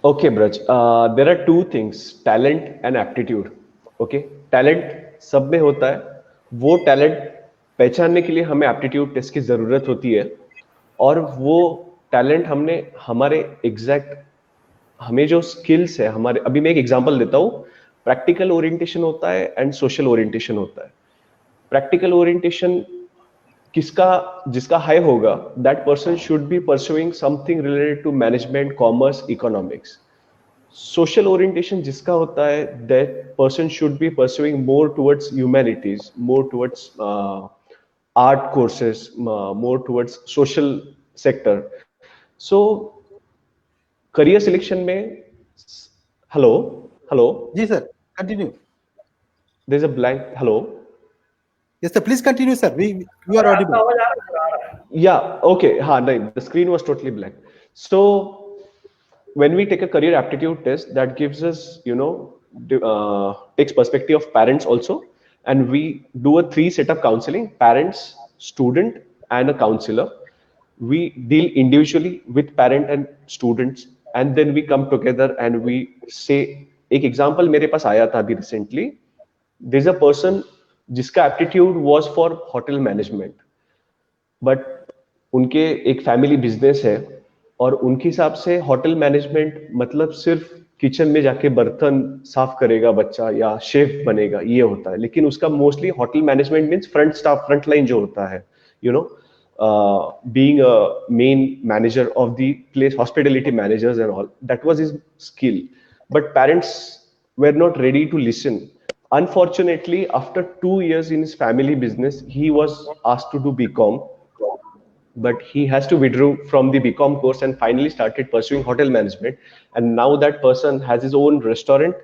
Okay, Braj. There are two things, talent and aptitude. Okay, talent सब में होता है. वो talent पहचानने के लिए हमें aptitude टेस्ट की जरूरत होती है, और वो talent हमने हमारे exact हमें जो skills है हमारे, अभी मैं एक example देता हूँ. Practical orientation होता है and social orientation होता है. Practical orientation जिसका हाई होगा, that person should be pursuing something related to management, commerce, economics. Social orientation जिसका होता है, that person should be pursuing more towards humanities, more towards art courses, more towards social sector. So career selection में, hello. Ji sir, continue. There's a blank. Hello. Yes sir, please continue sir. You are audible. Yeah, okay. The screen was totally blank. So when we take a career aptitude test, that gives us, takes perspective of parents also, and we do a 3 setup counseling: parents, student, and a counselor. We deal individually with parent and students, and then we come together and we say, एक example मेरे पास आया था अभी recently. There's a person जिसका aptitude was for hotel management, but उनके एक family business है, और उनके हिसाब से होटल मैनेजमेंट मतलब सिर्फ किचन में जाके बर्तन साफ करेगा बच्चा या शेफ बनेगा, ये होता है. लेकिन उसका mostly hotel management means front staff, front line जो होता है, being a main manager of the place, hospitality managers and all, that was his skill. But parents were not ready to listen. Unfortunately, after 2 years in his family business, he was asked to do BCom, but he has to withdraw from the BCom course and finally started pursuing hotel management. And now that person has his own restaurant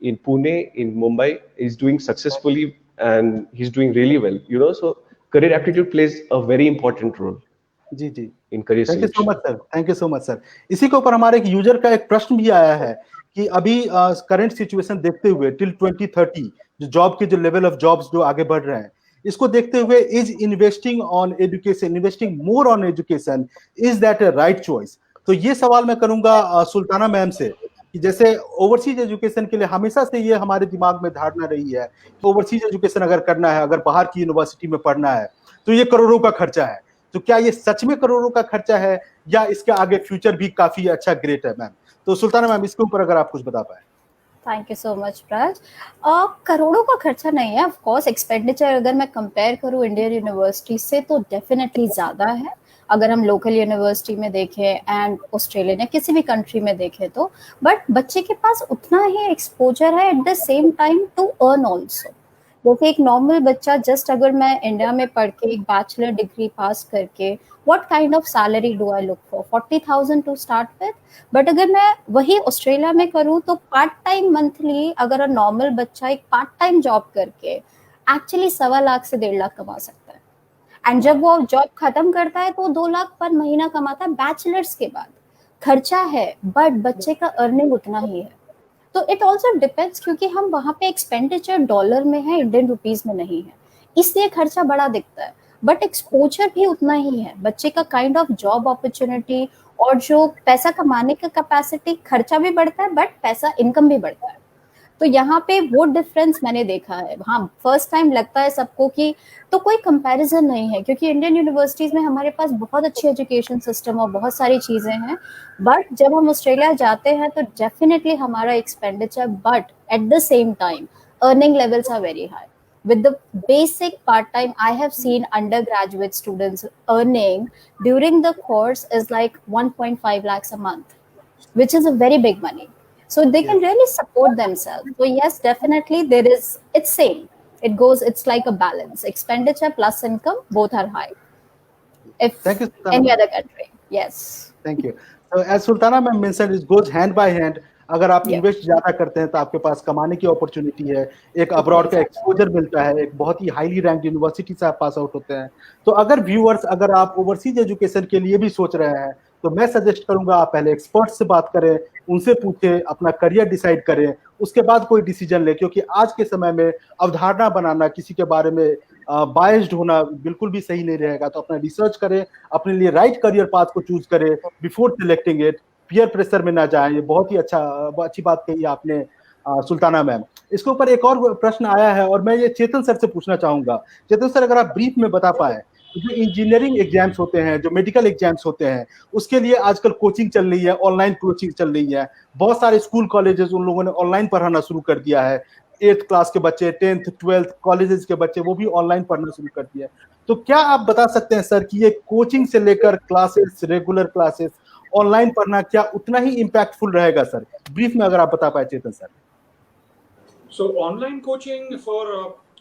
in Pune, in Mumbai, is doing successfully, and he's doing really well. So career aptitude plays a very important role. जी in career thank you so selection. Much sir, thank you so much sir. इसी के ऊपर हमारे एक user का एक प्रश्न भी आया है कि अभी करंट सिचुएशन देखते हुए टिल 2030 जो जॉब के जो लेवल ऑफ जॉब्स जो आगे बढ़ रहे हैं, इसको देखते हुए is investing on education, investing more on education, is that a right choice? तो ये सवाल मैं करूंगा सुल्ताना मैम से कि जैसे ओवरसीज एजुकेशन के लिए हमेशा से ये हमारे दिमाग में धारणा रही है कि ओवरसीज एजुकेशन अगर करना है, अगर बाहर की यूनिवर्सिटी में पढ़ना है तो ये करोड़ों का खर्चा है. तो क्या ये सच में करोड़ों का खर्चा है या इसके आगे फ्यूचर भी काफी अच्छा ग्रेट है मैम? तो सुल्ताना मैम इसके ऊपर अगर आप कुछ बता पाए. Thank you so much Braj. करोड़ों का खर्चा नहीं है. ऑफ कोर्स एक्सपेंडिचर अगर मैं कंपेयर करूं इंडियन यूनिवर्सिटी से तो डेफिनेटली ज़्यादा है. अगर हम लोकल यूनिवर्सिटी में देखें एंड ऑस्ट्रेलिया या किसी भी कंट्री में देखें तो, बट बच्चे के पास उतना ही एक्सपोजर है at the same time to earn also. जैसे एक नॉर्मल बच्चा जस्ट अगर मैं इंडिया में पढ़ के एक बैचलर डिग्री पास करके what kind of salary do I look for? 40,000 to start with. But अगर मैं वही ऑस्ट्रेलिया में करूँ तो पार्ट टाइम मंथली अगर नॉर्मल बच्चा एक पार्ट टाइम जॉब करके एक्चुअली 1.25 लाख से 1.5 लाख कमा सकता है. एंड जब वो जॉब खत्म करता है तो 2 लाख पर महीना कमाता है. बैचलर्स के बाद खर्चा है बट बच्चे का अर्निंग उतना ही है. तो इट ऑल्सो डिपेंड्स, क्योंकि हम वहाँ पे एक्सपेंडिचर डॉलर में है, इंडियन रुपीज में नहीं है, इसलिए खर्चा बड़ा दिखता है. बट एक्सपोजर भी उतना ही है. बच्चे का काइंड ऑफ जॉब अपॉर्चुनिटी और जो पैसा कमाने का कैपेसिटी, खर्चा भी बढ़ता है बट पैसा इनकम भी बढ़ता है. तो यहाँ पे वो डिफरेंस मैंने देखा है. हाँ, फर्स्ट टाइम लगता है सबको कि तो कोई कंपैरिजन नहीं है, क्योंकि इंडियन यूनिवर्सिटीज में हमारे पास बहुत अच्छी एजुकेशन सिस्टम और बहुत सारी चीजें हैं. बट जब हम ऑस्ट्रेलिया जाते हैं तो डेफिनेटली हमारा expenditure, but at the same time earning levels are very high. With the basic part-time, I have seen undergraduate students earning during the course is like 1.5 lakhs a month, which is a very big money. So they can really support themselves. So yes, definitely it's same. It's like a balance. Expenditure plus income, both are high. If Thank you, Sultana. any other country, yes. Thank you. So as Sultana ma'am mentioned, it goes hand by hand. अगर आप Yeah. Invest ज्यादा करते हैं तो आपके पास कमाने की opportunity है, एक अब्रॉड का एक्सपोजर मिलता है, एक बहुत ही हाईली रैंक्ड यूनिवर्सिटी से आप पास आउट होते हैं. तो अगर व्यूअर्स, अगर आप ओवरसीज एजुकेशन के लिए भी सोच रहे हैं तो मैं सजेस्ट करूंगा आप पहले एक्सपर्ट से बात करें, उनसे पूछें, अपना करियर डिसाइड करें, उसके बाद कोई डिसीजन ले. क्योंकि आज के समय में अवधारणा बनाना, किसी के बारे में बायस्ड होना बिल्कुल भी सही नहीं रहेगा. तो अपना रिसर्च करें, अपने लिए राइट करियर पाथ को चूज करें before selecting it. Peer pressure में ना जाएं. ये बहुत ही अच्छी बात कही आपने सुल्ताना मैम. इसके ऊपर एक और प्रश्न आया है और मैं ये चेतन सर से पूछना चाहूंगा. चेतन सर, अगर आप ब्रीफ में बता पाए, जो इंजीनियरिंग एग्जाम्स होते हैं, जो मेडिकल एग्जाम्स होते हैं, उसके लिए आजकल कोचिंग चल रही है, ऑनलाइन कोचिंग चल रही है. बहुत सारे स्कूल कॉलेजेस उन लोगों ने ऑनलाइन पढ़ाना शुरू कर दिया है. 8th क्लास के बच्चे, 10th 12th कॉलेजेस के बच्चे, वो भी ऑनलाइन पढ़ना शुरू कर दिया है. तो क्या आप बता सकते हैं सर कि ये कोचिंग से लेकर क्लासेस, रेगुलर क्लासेस, ऑनलाइन पढ़ना क्या उतना ही इम्पैक्टफुल रहेगा सर? ब्रीफ में अगर आप बता पाए चेतन sir. So online coaching for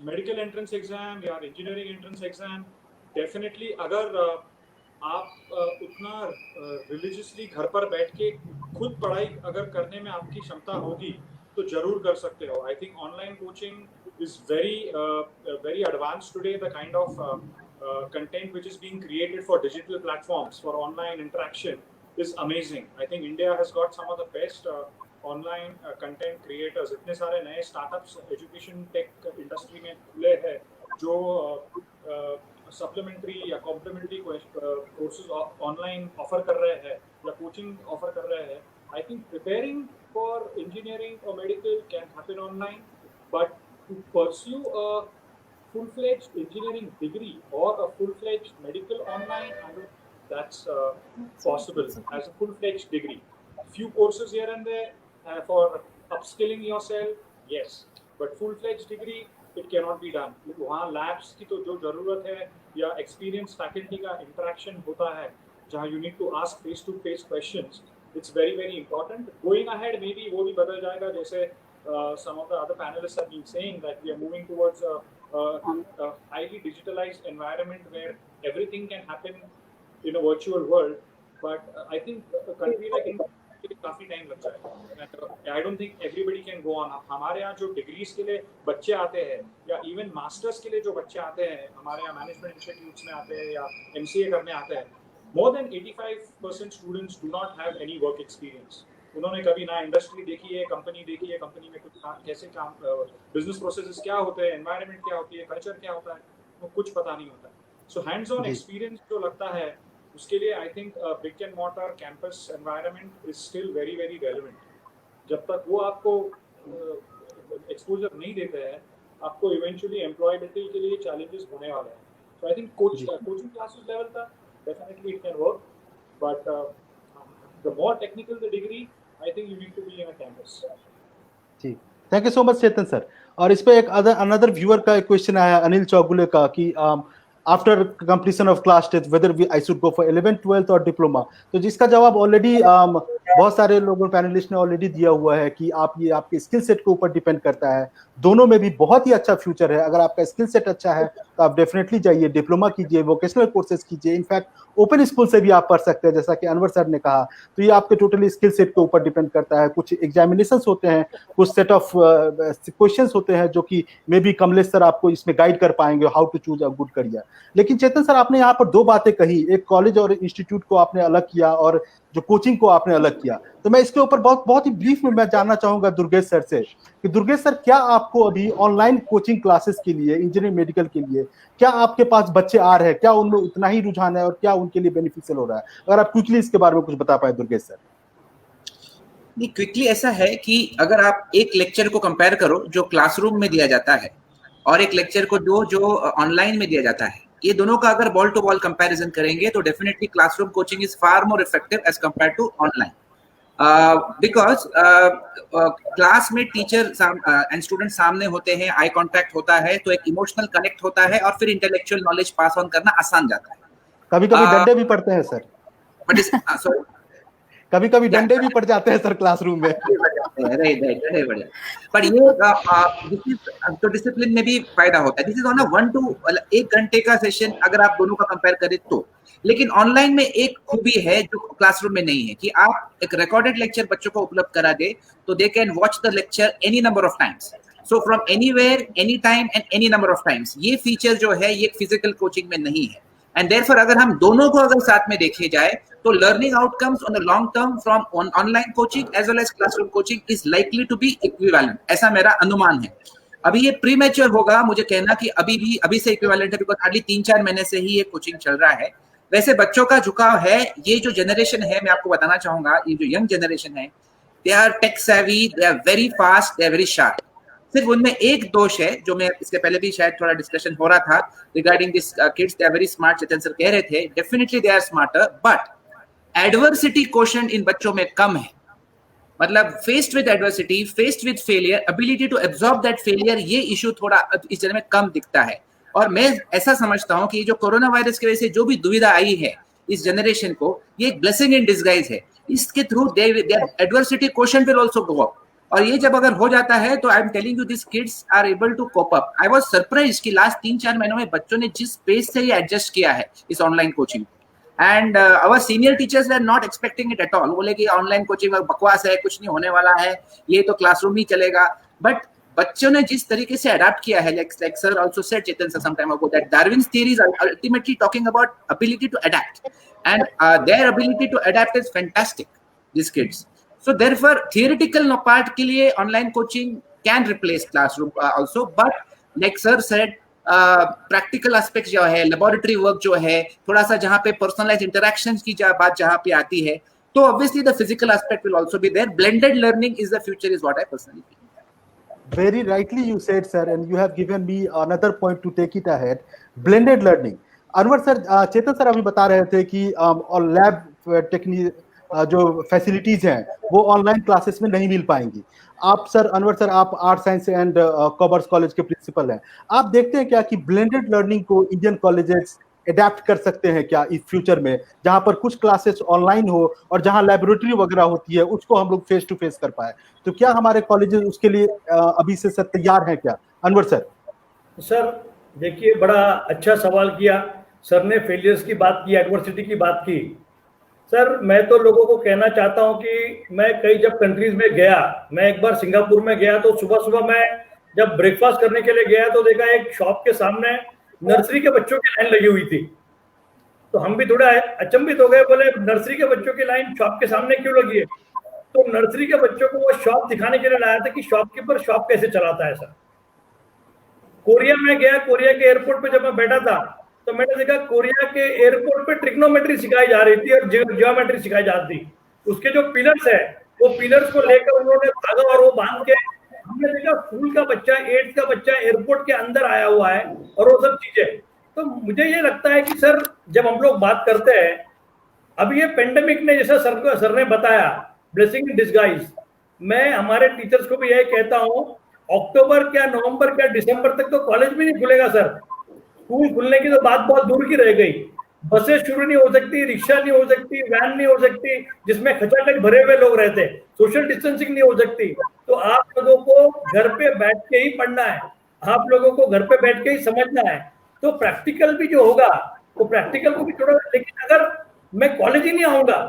medical entrance exam या engineering entrance exam, definitely अगर आप उतना रिलीजियसली घर पर बैठ के खुद पढ़ाई अगर करने में आपकी क्षमता होगी तो जरूर कर सकते हो. I think online coaching is very advance today. The kind of content which is being created for digital platforms for online interaction is amazing. I think India has got some of the best online content creators. इतने सारे नए startups education tech industry में खुले हैं जो supplementary या complementary courses online offer कर रहे हैं या कोचिंग ऑफर कर रहे हैं. I think preparing for engineering और medical can happen online, but to pursue a full-fledged engineering degree or a full-fledged medical online, I don't that's possible as a full-fledged degree. Few courses here and there for upskilling yourself, yes, but full-fledged degree it cannot be done. वहाँ labs की तो जो ज़रूरत है या experienced faculty का interaction होता है जहाँ you need to ask face-to-face questions, it's very important. Going ahead maybe वो भी बदल जाएगा, जैसे some of the other panelists have been saying that we are moving towards a highly digitalized environment where everything can happen in a virtual world. But I think a country like India काफी time लग जाएगा. I don't think everybody can go on. हमारे यहाँ जो degrees के लिए बच्चे आते हैं या इवन मास्टर्स के लिए जो बच्चे आते हैं, हमारे यहाँ मैनेजमेंट इंस्टीट्यूट्स में आते हैं या MCA करने आते हैं, more than 85% students do not have any work experience. उन्होंने कभी ना इंडस्ट्री देखी है, कंपनी देखी है, कंपनी में कुछ कैसे काम, बिजनेस प्रोसेसेस क्या होते हैं, एनवायरनमेंट क्या होती है, कल्चर क्या होता है, वो कुछ पता नहीं होता. सो हैंड्स ऑन एक्सपीरियंस जो लगता है उसके लिए I think brick and mortar campus environment is still very relevant. जब तक वो आपको एक्सपोजर नहीं देते हैं, आपको इवेंचुअली एम्प्लॉयबिलिटी के लिए चैलेंजेस होने वाले हैं. So I think coaching classes level का definitely it can work, but the more technical the degree, I think you need to be in a campus. जी, thank you so much Chetan sir. और इस पे एक another viewer का question आया अनिल चौगुले का कि after completion of class 10 whether I should go for 11th 12th और डिप्लोमा. तो जिसका जवाब ऑलरेडी बहुत सारे लोगों पैनलिस्ट ने ऑलरेडी दिया हुआ है कि आप ये आपके स्किल सेट के ऊपर डिपेंड करता है. दोनों में भी बहुत ही अच्छा फ्यूचर है. अगर आपका स्किल सेट अच्छा है तो आप डेफिनेटली जाइए, डिप्लोमा कीजिए, वोकेशनल कोर्सेज कीजिए. इनफैक्ट ओपन स्कूल से भी आप पढ़ सकते हैं, जैसा कि अनवर सर ने कहा. तो ये आपके टोटली स्किल सेट के ऊपर डिपेंड करता है. कुछ एग्जामिनेशंस होते हैं, कुछ सेट ऑफ क्वेश्चंस होते हैं जो कि मे बी कमलेश सर आपको इसमें गाइड कर पाएंगे how to choose a good career. लेकिन चेतन सर, आपने यहाँ पर दो बातें कही, एक कॉलेज और इंस्टीट्यूट को आपने अलग किया और जो कोचिंग को आपने अलग किया. तो मैं इसके ऊपर बहुत ही ब्रीफ में मैं जानना चाहूंगा दुर्गेश सर से कि दुर्गेश सर, क्या आपको अभी ऑनलाइन कोचिंग क्लासेस के लिए, इंजीनियरिंग मेडिकल के लिए, क्या आपके पास बच्चे आ रहे हैं, क्या उनमें उतना ही रुझान है और क्या उनके लिए बेनिफिशियल हो रहा है? अगर आप क्विकली इसके बारे में कुछ बता पाए दुर्गेश सर. नहीं, क्विकली ऐसा है कि अगर आप एक लेक्चर को कंपेयर करो जो क्लासरूम में दिया जाता है और एक लेक्चर को जो ऑनलाइन में दिया जाता है, ये दोनों का अगर बॉल टू बॉल कंपैरिजन करेंगे तो definitely classroom coaching is far more effective as compare to online, because class में टीचर एंड स्टूडेंट सामने होते हैं, आई कांटेक्ट होता है, तो एक इमोशनल कनेक्ट होता है और फिर इंटेलेक्चुअल नॉलेज पास ऑन करना आसान जाता है. कभी-कभी डंडे भी पड़ते हैं सर. बट कभी कभी डंडे भी पड़ जाते हैं सर क्लासरूम में। पर ये तो डिसिप्लिन में भी फायदा होता है। This is on a 1 to 1 घंटे का सेशन अगर आप दोनों का कंपेयर करें तो। लेकिन ऑनलाइन में एक खूबी है जो क्लासरूम में नहीं है कि आप एक रिकॉर्डेड लेक्चर बच्चों को उपलब्ध करा दे तो they can watch the lecture any number of times, so from anywhere, any time and any number of times. ये फीचर जो है ये फिजिकल कोचिंग में नहीं है। एंड देयरफॉर अगर हम दोनों को अगर साथ में देखे जाए तो learning outcomes on the long term from online coaching as well as classroom coaching is likely to be equivalent, ऐसा मेरा अनुमान है। अभी ये प्रीमेच्योर होगा मुझे कहना कि अभी से इक्विवेलेंट है, बिकॉज हार्डली 3-4 महीने से ही ये कोचिंग चल रहा है। वैसे बच्चों का झुकाव है, ये जो जनरेशन है मैं आपको बताना चाहूंगा, ये जो यंग जनरेशन है दे are tech savvy, they are very fast, they are very sharp. सिर्फ उनमें एक दोष है जो मैं इसके पहले भी शायद थोड़ा डिस्कशन हो रहा था regarding this kids, they are very smart. Chetan sir कह रहे थे definitely they are smarter, but adversity quotient इन बच्चों में कम है। मतलब faced with adversity, faced with failure, ability to absorb that failure, ये इशू थोड़ा इस जगह में कम दिखता है। और मैं ऐसा समझता हूं कि जो कोरोना वायरस की वजह से जो भी दुविधा आई है इस जनरेशन को, ये एक ब्लेसिंग इन डिसगाइज है। इसके through adversity quotient will also go up, और ये जब अगर हो जाता है तो I am telling you this kids are able to cope up. I was surprised कि लास्ट 3-4 महीनों में बच्चों ने जिस पेस से ये एडजस्ट किया है इस online coaching, and our senior teachers were not expecting it at all. बोले कि ऑनलाइन कोचिंग बकवास है, कुछ नहीं होने वाला है, ये तो क्लासरूम ही चलेगा। बट बच्चों ने जिस तरीके से अडॉप्ट किया है, like sir also said, Chetan sir some time ago, that Darwin's theory is ultimately talking about ability to adapt, and their ability to adapt is fantastic, these kids. So therefore theoretical part के लिए online coaching can replace classroom also, but like sir said, practical aspects जो है, laboratory work जो है, थोड़ा सा जहाँ पे personalized interactions की बात जहाँ पे आती है, तो obviously the physical aspect will also be there. Blended learning is the future, is what I personally feel. Very rightly you said, sir, and you have given me another point to take it ahead. Blended learning. Anwar sir, Chetan sir अभी बता रहे थे कि और lab technique जो facilities हैं वो online classes में नहीं मिल पाएंगी। आप सर, अनवर सर, आप art science and commerce college के प्रिंसिपल हैं, आप देखते हैं क्या कि ब्लेंडेड लर्निंग को इंडियन कॉलेजेस अडेप्ट कर सकते हैं क्या इस फ्यूचर में, जहां पर कुछ क्लासेस ऑनलाइन हो और जहां लेबोरेटरी वगैरह होती है उसको हम लोग फेस टू फेस कर पाए? तो क्या हमारे कॉलेजेस उसके लिए अभी से सर तैयार हैं क्या? अनवर सर। सर देखिए, बड़ा अच्छा सवाल किया सर ने। फेलियर्स की बात की, एडवर्सिटी की बात की। सर मैं तो लोगों को कहना चाहता हूं कि मैं कई जब कंट्रीज में गया, मैं एक बार सिंगापुर में गया तो सुबह सुबह मैं जब ब्रेकफास्ट करने के लिए गया तो देखा एक शॉप के सामने नर्सरी के बच्चों की लाइन लगी हुई थी। तो हम भी थोड़ा अचंभित हो गए, बोले नर्सरी के बच्चों की लाइन शॉप के सामने क्यों लगी है? तो नर्सरी के बच्चों को वो शॉप दिखाने के लिए लाया था कि शॉपकीपर शॉप कैसे चलाता है। सर कोरिया में गया, कोरिया के एयरपोर्ट पे जब मैं बैठा था तो मैंने देखा कोरिया के एयरपोर्ट पे ट्रिग्नोमेट्री सिखाई जा रही थी और जियोमेट्री सिखाई जाती थी। उसके जो पिलर्स है वो पिलर्स को लेकर उन्होंने धागा और वो बांध के, हमने देखा स्कूल का बच्चा, 8th का बच्चा एयरपोर्ट के अंदर आया हुआ है और वो सब चीजें। तो मुझे ये लगता है कि सर जब हम लोग बात करते हैं, अब ये पेंडेमिक ने, जैसा सर ने बताया, ब्लेसिंग इन डिसगाइज, मैं हमारे टीचर्स को भी यही कहता हूँ, अक्टूबर क्या, नवंबर क्या, दिसंबर तक तो कॉलेज भी नहीं खुलेगा सर। स्कूल खुलने की तो बात बहुत दूर की रह गई। बसें शुरू नहीं हो सकती, रिक्शा नहीं हो सकती, वैन नहीं हो सकती जिसमें खचाखच भरे हुए लोग रहते, सोशल डिस्टेंसिंग नहीं हो सकती। तो आप लोगों को घर पे बैठ के ही पढ़ना है, आप लोगों को घर पे बैठ के ही समझना है। तो प्रैक्टिकल भी जो होगा वो प्रैक्टिकल को भी थोड़ा, लेकिन अगर मैं कॉलेज ही नहीं आऊंगा,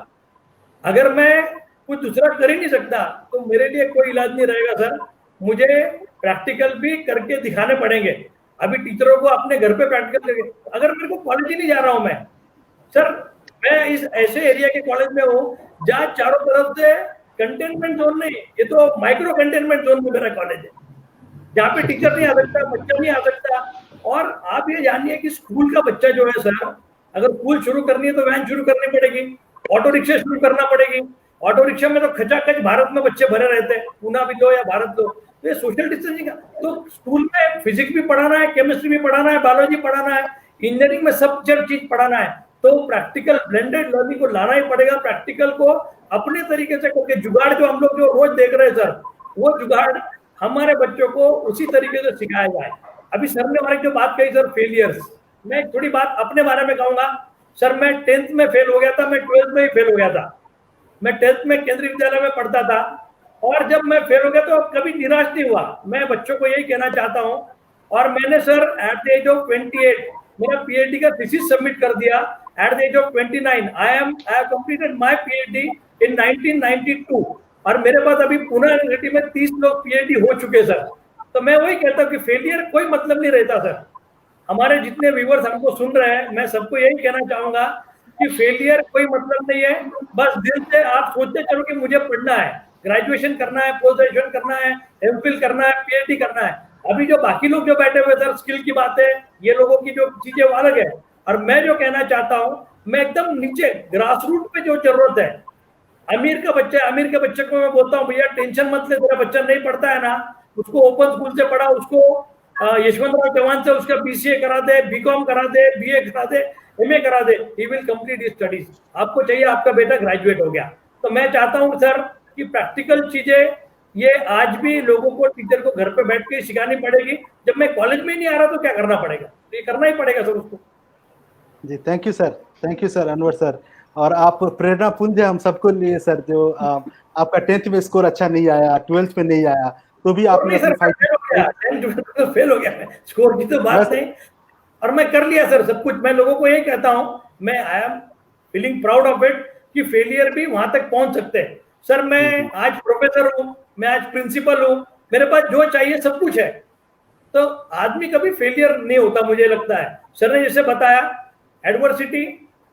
अगर मैं कुछ दूसरा कर ही नहीं सकता, तो मेरे लिए कोई इलाज नहीं रहेगा सर। मुझे प्रैक्टिकल भी करके दिखाने पड़ेंगे। अभी टीचरों को अपने घर पे प्रैक्टिकल करके, अगर मेरे को कॉलेज ही नहीं जा रहा हूं मैं सर, मैं इस ऐसे एरिया के कॉलेज में हूँ जहाँ चारों तरफ से कंटेनमेंट जोन नहीं, ये तो माइक्रो कंटेनमेंट जोन में मेरा कॉलेज है, जहाँ पे टीचर नहीं आ सकता, बच्चा नहीं आ सकता। और आप ये जानिए कि स्कूल का बच्चा जो है सर, अगर स्कूल शुरू करनी है तो वैन शुरू करनी पड़ेगी, ऑटो रिक्शा शुरू करना पड़ेगी। ऑटो रिक्शा में तो खचाखच भारत में बच्चे भरे रहते हैं, पूना भी लो या भारत लो। तो ये सोशल डिस्टेंसिंग, तो स्कूल में फिजिक्स भी पढ़ाना है, केमिस्ट्री भी पढ़ाना है, बायोलॉजी पढ़ाना है, इंजीनियरिंग में सब चीज पढ़ाना है। तो प्रैक्टिकल ब्लेंडेड लर्निंग को लाना ही पड़ेगा। प्रैक्टिकल को अपने तरीके से करके, जुगाड़ जो हम लोग जो रोज देख रहे हैं सर, वो जुगाड़ हमारे बच्चों को उसी तरीके से सिखाया जाए। अभी सर ने हमारी जो बात कही सर, फेलियर्स, मैं थोड़ी बात अपने बारे में कहूंगा सर। मैं 10th में फेल हो गया था, मैं 12th में ही फेल हो गया था। मैं 10th में केंद्रीय विद्यालय में पढ़ता था, और जब मैं फेल हो गया तो कभी निराश नहीं हुआ। मैं बच्चों को यही कहना चाहता हूँ, और मैंने sir at the age of 28 मेरा पीएचडी का थीसिस सबमिट कर दिया। At the age of 29 I have completed my PhD in 1992, और मेरे पास अभी पुणे यूनिवर्सिटी में 30 लोग पीएचडी हो चुके सर। तो मैं वही कहता हूँ कि फेलियर कोई मतलब नहीं रहता सर। हमारे जितने व्यूअर्स हमको सुन रहे हैं, मैं सबको यही कहना चाहूंगा कि फेलियर कोई मतलब नहीं है। बस दिल से आप सोचते चलो कि मुझे पढ़ना है, ग्रेजुएशन करना है, पोस्ट ग्रेजुएशन करना है, एमफिल करना है, पीएचडी करना है। अभी जो बाकी लोग जो बैठे हुए सर, स्किल की बात है, ये लोगों की जो चीजें अलग है। और मैं जो कहना चाहता हूँ, मैं एकदम नीचे ग्रास रूट पे जो जरूरत है, अमीर का बच्चा है, अमीर के बच्चे को मैं बोलता हूँ भैया टेंशन मत ले, तेरा बच्चा नहीं पढ़ता है ना, उसको ओपन स्कूल से पढ़ा, उसको यशवंतराव चौहान से उसका बीसीए करा दे, बीकॉम करा दे, बीए करा दे, एमए करा दे, he will complete his studies. आपको चाहिए आपका बेटा ग्रेजुएट हो गया। तो मैं चाहता हूँ सर कि प्रैक्टिकल चीजें ये आज भी लोगों को, टीचर को घर पे बैठ के सिखानी पड़ेगी। जब मैं कॉलेज में नहीं आ रहा तो क्या करना पड़ेगा, तो ये करना ही पड़ेगा सर उसको। जी thank you sir Anwar sir. और आप प्रेरणा पुंज है हम सबको लिए सर, जो आपका 10th में स्कोर अच्छा नहीं आया, 12th में नहीं आया, तो भी आपने फेल हो गया, स्कोर की तो बात नहीं, और मैं कर लिया सर सब कुछ। मैं लोगों को यही कहता हूँ, मैं I am feeling proud of it कि फेलियर भी वहां तक पहुंच सकते हैं सर। मैं आज प्रोफेसर हूँ, मैं आज प्रिंसिपल हूँ, मेरे पास जो चाहिए सब कुछ है। तो आदमी कभी फेलियर नहीं होता, मुझे लगता है। सर ने जैसे बताया, एडवर्सिटी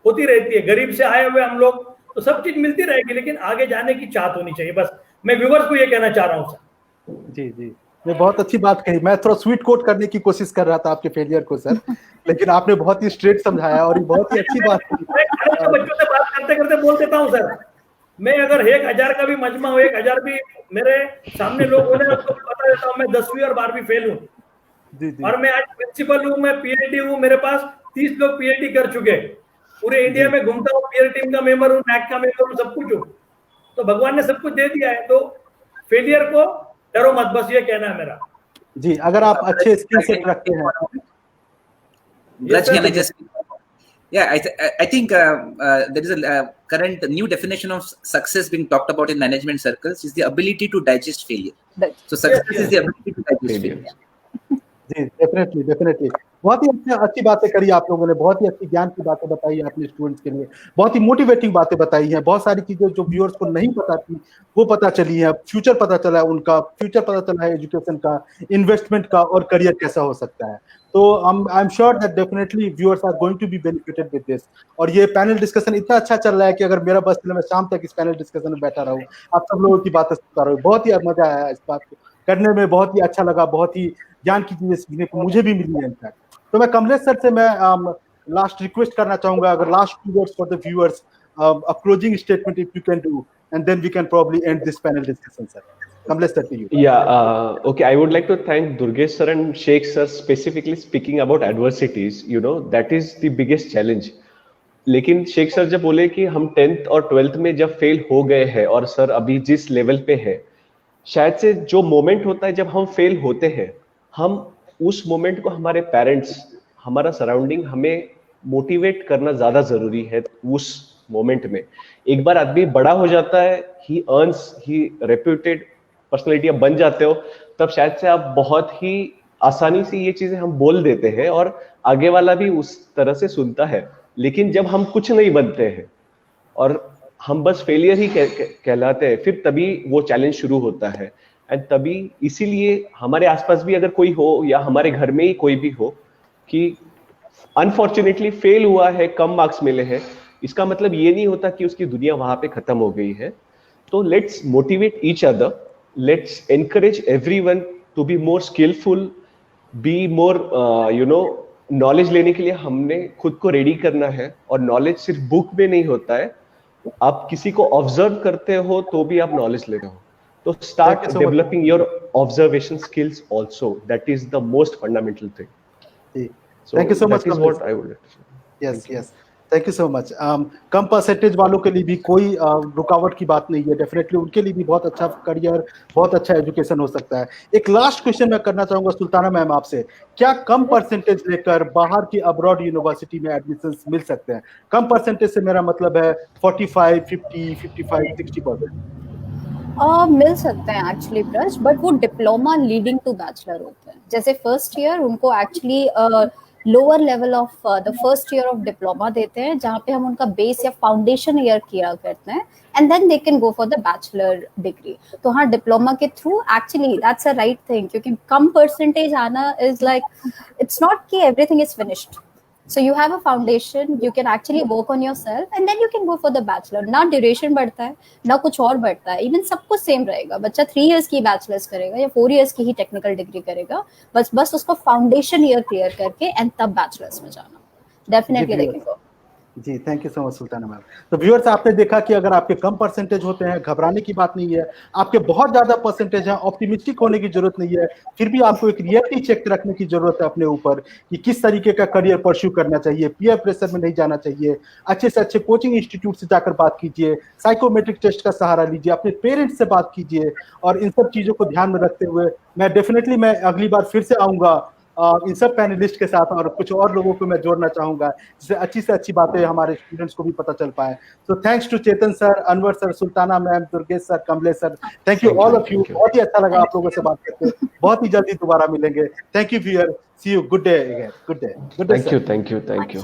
होती रहती है, गरीब से आए हुए हम लोग, तो सब चीज मिलती रहेगी, लेकिन आगे जाने की चाहत होनी चाहिए। बस मैं व्यूअर्स को ये कहना चाह रहा हूँ सर। जी जी, ये बहुत अच्छी बात कही। मैं थोड़ा स्वीट कोट करने की कोशिश कर रहा था आपके फेलियर को सर, लेकिन आपने बहुत ही स्ट्रेट समझाया और ये बहुत ही अच्छी बात की। मैं बच्चों से बात करते करते बोल देता हूँ सर, मैं अगर 1000 का भी मजमा हो, 1000 भी मेरे सामने लोग होने, उसको बता देता हूँ मैं 10वीं और 12वीं फेल हूँ, और मैं आज प्रिंसिपल हूँ, मैं पीएचडी हूँ, मेरे पास 30 लोग पीएचडी कर चुके, पूरे इंडिया में घूमता हूँ, पीयर टीम का मेंबर हूँ, नैक का मेंबर हूँ, सब कुछ हूँ। तो भगवान ने सब कुछ दे दिया है, तो फेलियर को डरो मत, बस ये कहना है मेरा। जी, अगर आप अच्छे स्किल सेट रखते हैं। Yeah, I think there is a current new definition of success being talked about in management circles is the ability to digest failure. So success is the ability to digest failure. जी definitely बहुत ही अच्छी बातें करी आप लोगों ने, बहुत ही अच्छी ज्ञान की बातें बताई अपने स्टूडेंट्स के लिए, बहुत ही मोटिवेटिंग बातें बताई हैं। बहुत सारी चीजें जो व्यूअर्स को नहीं पता थी वो पता चली है, फ्यूचर पता चला है, उनका फ्यूचर पता चला है, एजुकेशन का, इन्वेस्टमेंट का और करियर कैसा हो सकता है। तो I am sure that definitely viewers are going to be benefited with this. और ये पैनल डिस्कशन इतना अच्छा चल रहा है कि अगर मेरा बस चले मैं शाम तक इस पैनल डिस्कशन में बैठा रहूं, आप सब लोगों की बातें सुनता रहूं। बहुत ही मजा आया इस बात को करने में, बहुत ही अच्छा लगा, बहुत ही ज्ञान की चीजें सीखने को मुझे भी मिली है इनफैक्ट। तो मैं कमलेश सर से मैं लास्ट रिक्वेस्ट करना चाहूंगा, अगर last 2 words for the viewers, a closing statement if you can do, and then we can probably end this panel discussion, sir. Kamlesh sir, to you. Yeah, okay. I would like to thank Durgesh sir and Sheikh sir specifically speaking about adversities. You know, that is the biggest challenge. लेकिन Sheikh sir जब बोले कि हम 10th और 12th में जब fail हो गए हैं और सर अभी जिस लेवल पे है, शायद से जो मोमेंट होता है जब हम फेल होते हैं, हम उस मोमेंट को हमारे पेरेंट्स, हमारा सराउंडिंग हमें मोटिवेट करना ज्यादा जरूरी है। उस मोमेंट में एक बार आदमी बड़ा हो जाता है, ही अर्न्स, ही रेप्यूटेड पर्सनैलिटी आप बन जाते हो, तब शायद से आप बहुत ही आसानी से ये चीजें हम बोल देते हैं और आगे वाला भी उस तरह से सुनता है। लेकिन जब हम कुछ नहीं बनते हैं और हम बस फेलियर ही कहलाते हैं, फिर तभी वो चैलेंज शुरू होता है। एंड तभी इसीलिए हमारे आसपास भी अगर कोई हो या हमारे घर में ही कोई भी हो कि अनफॉर्चुनेटली फेल हुआ है, कम मार्क्स मिले हैं, इसका मतलब ये नहीं होता कि उसकी दुनिया वहां पे खत्म हो गई है। तो let's motivate each other, let's encourage everyone to be more skillful, be more knowledge लेने के लिए हमने खुद को रेडी करना है। और नॉलेज सिर्फ बुक में नहीं होता है, आप किसी को ऑब्जर्व करते हो तो भी आप नॉलेज ले रहे हो। तो start developing your observation skills also, that is the most fundamental thing. Thank you so much. What I would like to say. Yes. Thank you so much. Come percentage वालों के लिए भी कोई रुकावट की बात नहीं है, डेफिनेटली उनके लिए भी बहुत अच्छा करियर, बहुत अच्छा एजुकेशन हो सकता है। एक लास्ट क्वेश्चन मैं करना चाहूंगा सुल्ताना मैम आपसे, क्या कम परसेंटेज लेकर बाहर की अब्रॉड यूनिवर्सिटी में एडमिशन मिल सकते हैं? कम परसेंटेज से मेरा मतलब है 45, 50, 55, 60%। मिल सकते हैं एक्चुअली ब्रज, बट वो डिप्लोमा लीडिंग टू बैचलर होते हैं। जैसे फर्स्ट ईयर उनको actually lower level of the first year of diploma देते हैं, जहाँ पे हम उनका बेस या फाउंडेशन ईयर किया करते हैं, and then they can go for the bachelor degree. तो हाँ, डिप्लोमा के through actually that's a right thing, क्योंकि कम परसेंटेज आना इज लाइक, इट्स नॉट कि everything is finished. So you have a foundation, you can actually work on yourself, and then you can go for the bachelor. ना duration बढ़ता है, ना कुछ और बढ़ता है, इवन सब कुछ सेम रहेगा। बच्चा 3 इयर्स की बैचलर्स करेगा या 4 इयर्स की ही टेक्निकल डिग्री करेगा, बस उसको फाउंडेशन ईयर क्लियर करके एंड तब बैचलर्स में जाना। Definitely they can go. जी, thank you so much Sultana ma'am. तो व्यूअर्स, आपने देखा कि अगर आपके कम परसेंटेज होते हैं, घबराने की बात नहीं है। आपके बहुत ज्यादा परसेंटेज है, ऑप्टिमिस्टिक होने की जरूरत नहीं है। फिर भी आपको एक रियलिटी चेक रखने की जरूरत है अपने ऊपर कि किस तरीके का करियर परस्यू करना चाहिए। पीयर प्रेशर में नहीं जाना चाहिए। अच्छे से अच्छे कोचिंग इंस्टीट्यूट से जाकर बात कीजिए, साइकोमेट्रिक टेस्ट का सहारा लीजिए, अपने पेरेंट्स से बात कीजिए, और इन सब चीजों को ध्यान में रखते हुए मैं अगली बार फिर से आऊंगा इन सब पैनलिस्ट के साथ, और कुछ और लोगों को मैं जोड़ना चाहूंगा जिससे अच्छी से अच्छी बातें हमारे स्टूडेंट्स को भी पता चल पाए। So thanks to Chetan sir, Anwar sir, Sultana ma'am, Durgesh sir, Kamlesh sir, thank you all of you. बहुत ही अच्छा लगा आप लोगों से बात करके। बहुत ही जल्दी दोबारा मिलेंगे। Thank you viewer, see you, good day, good day, good day. Thank you.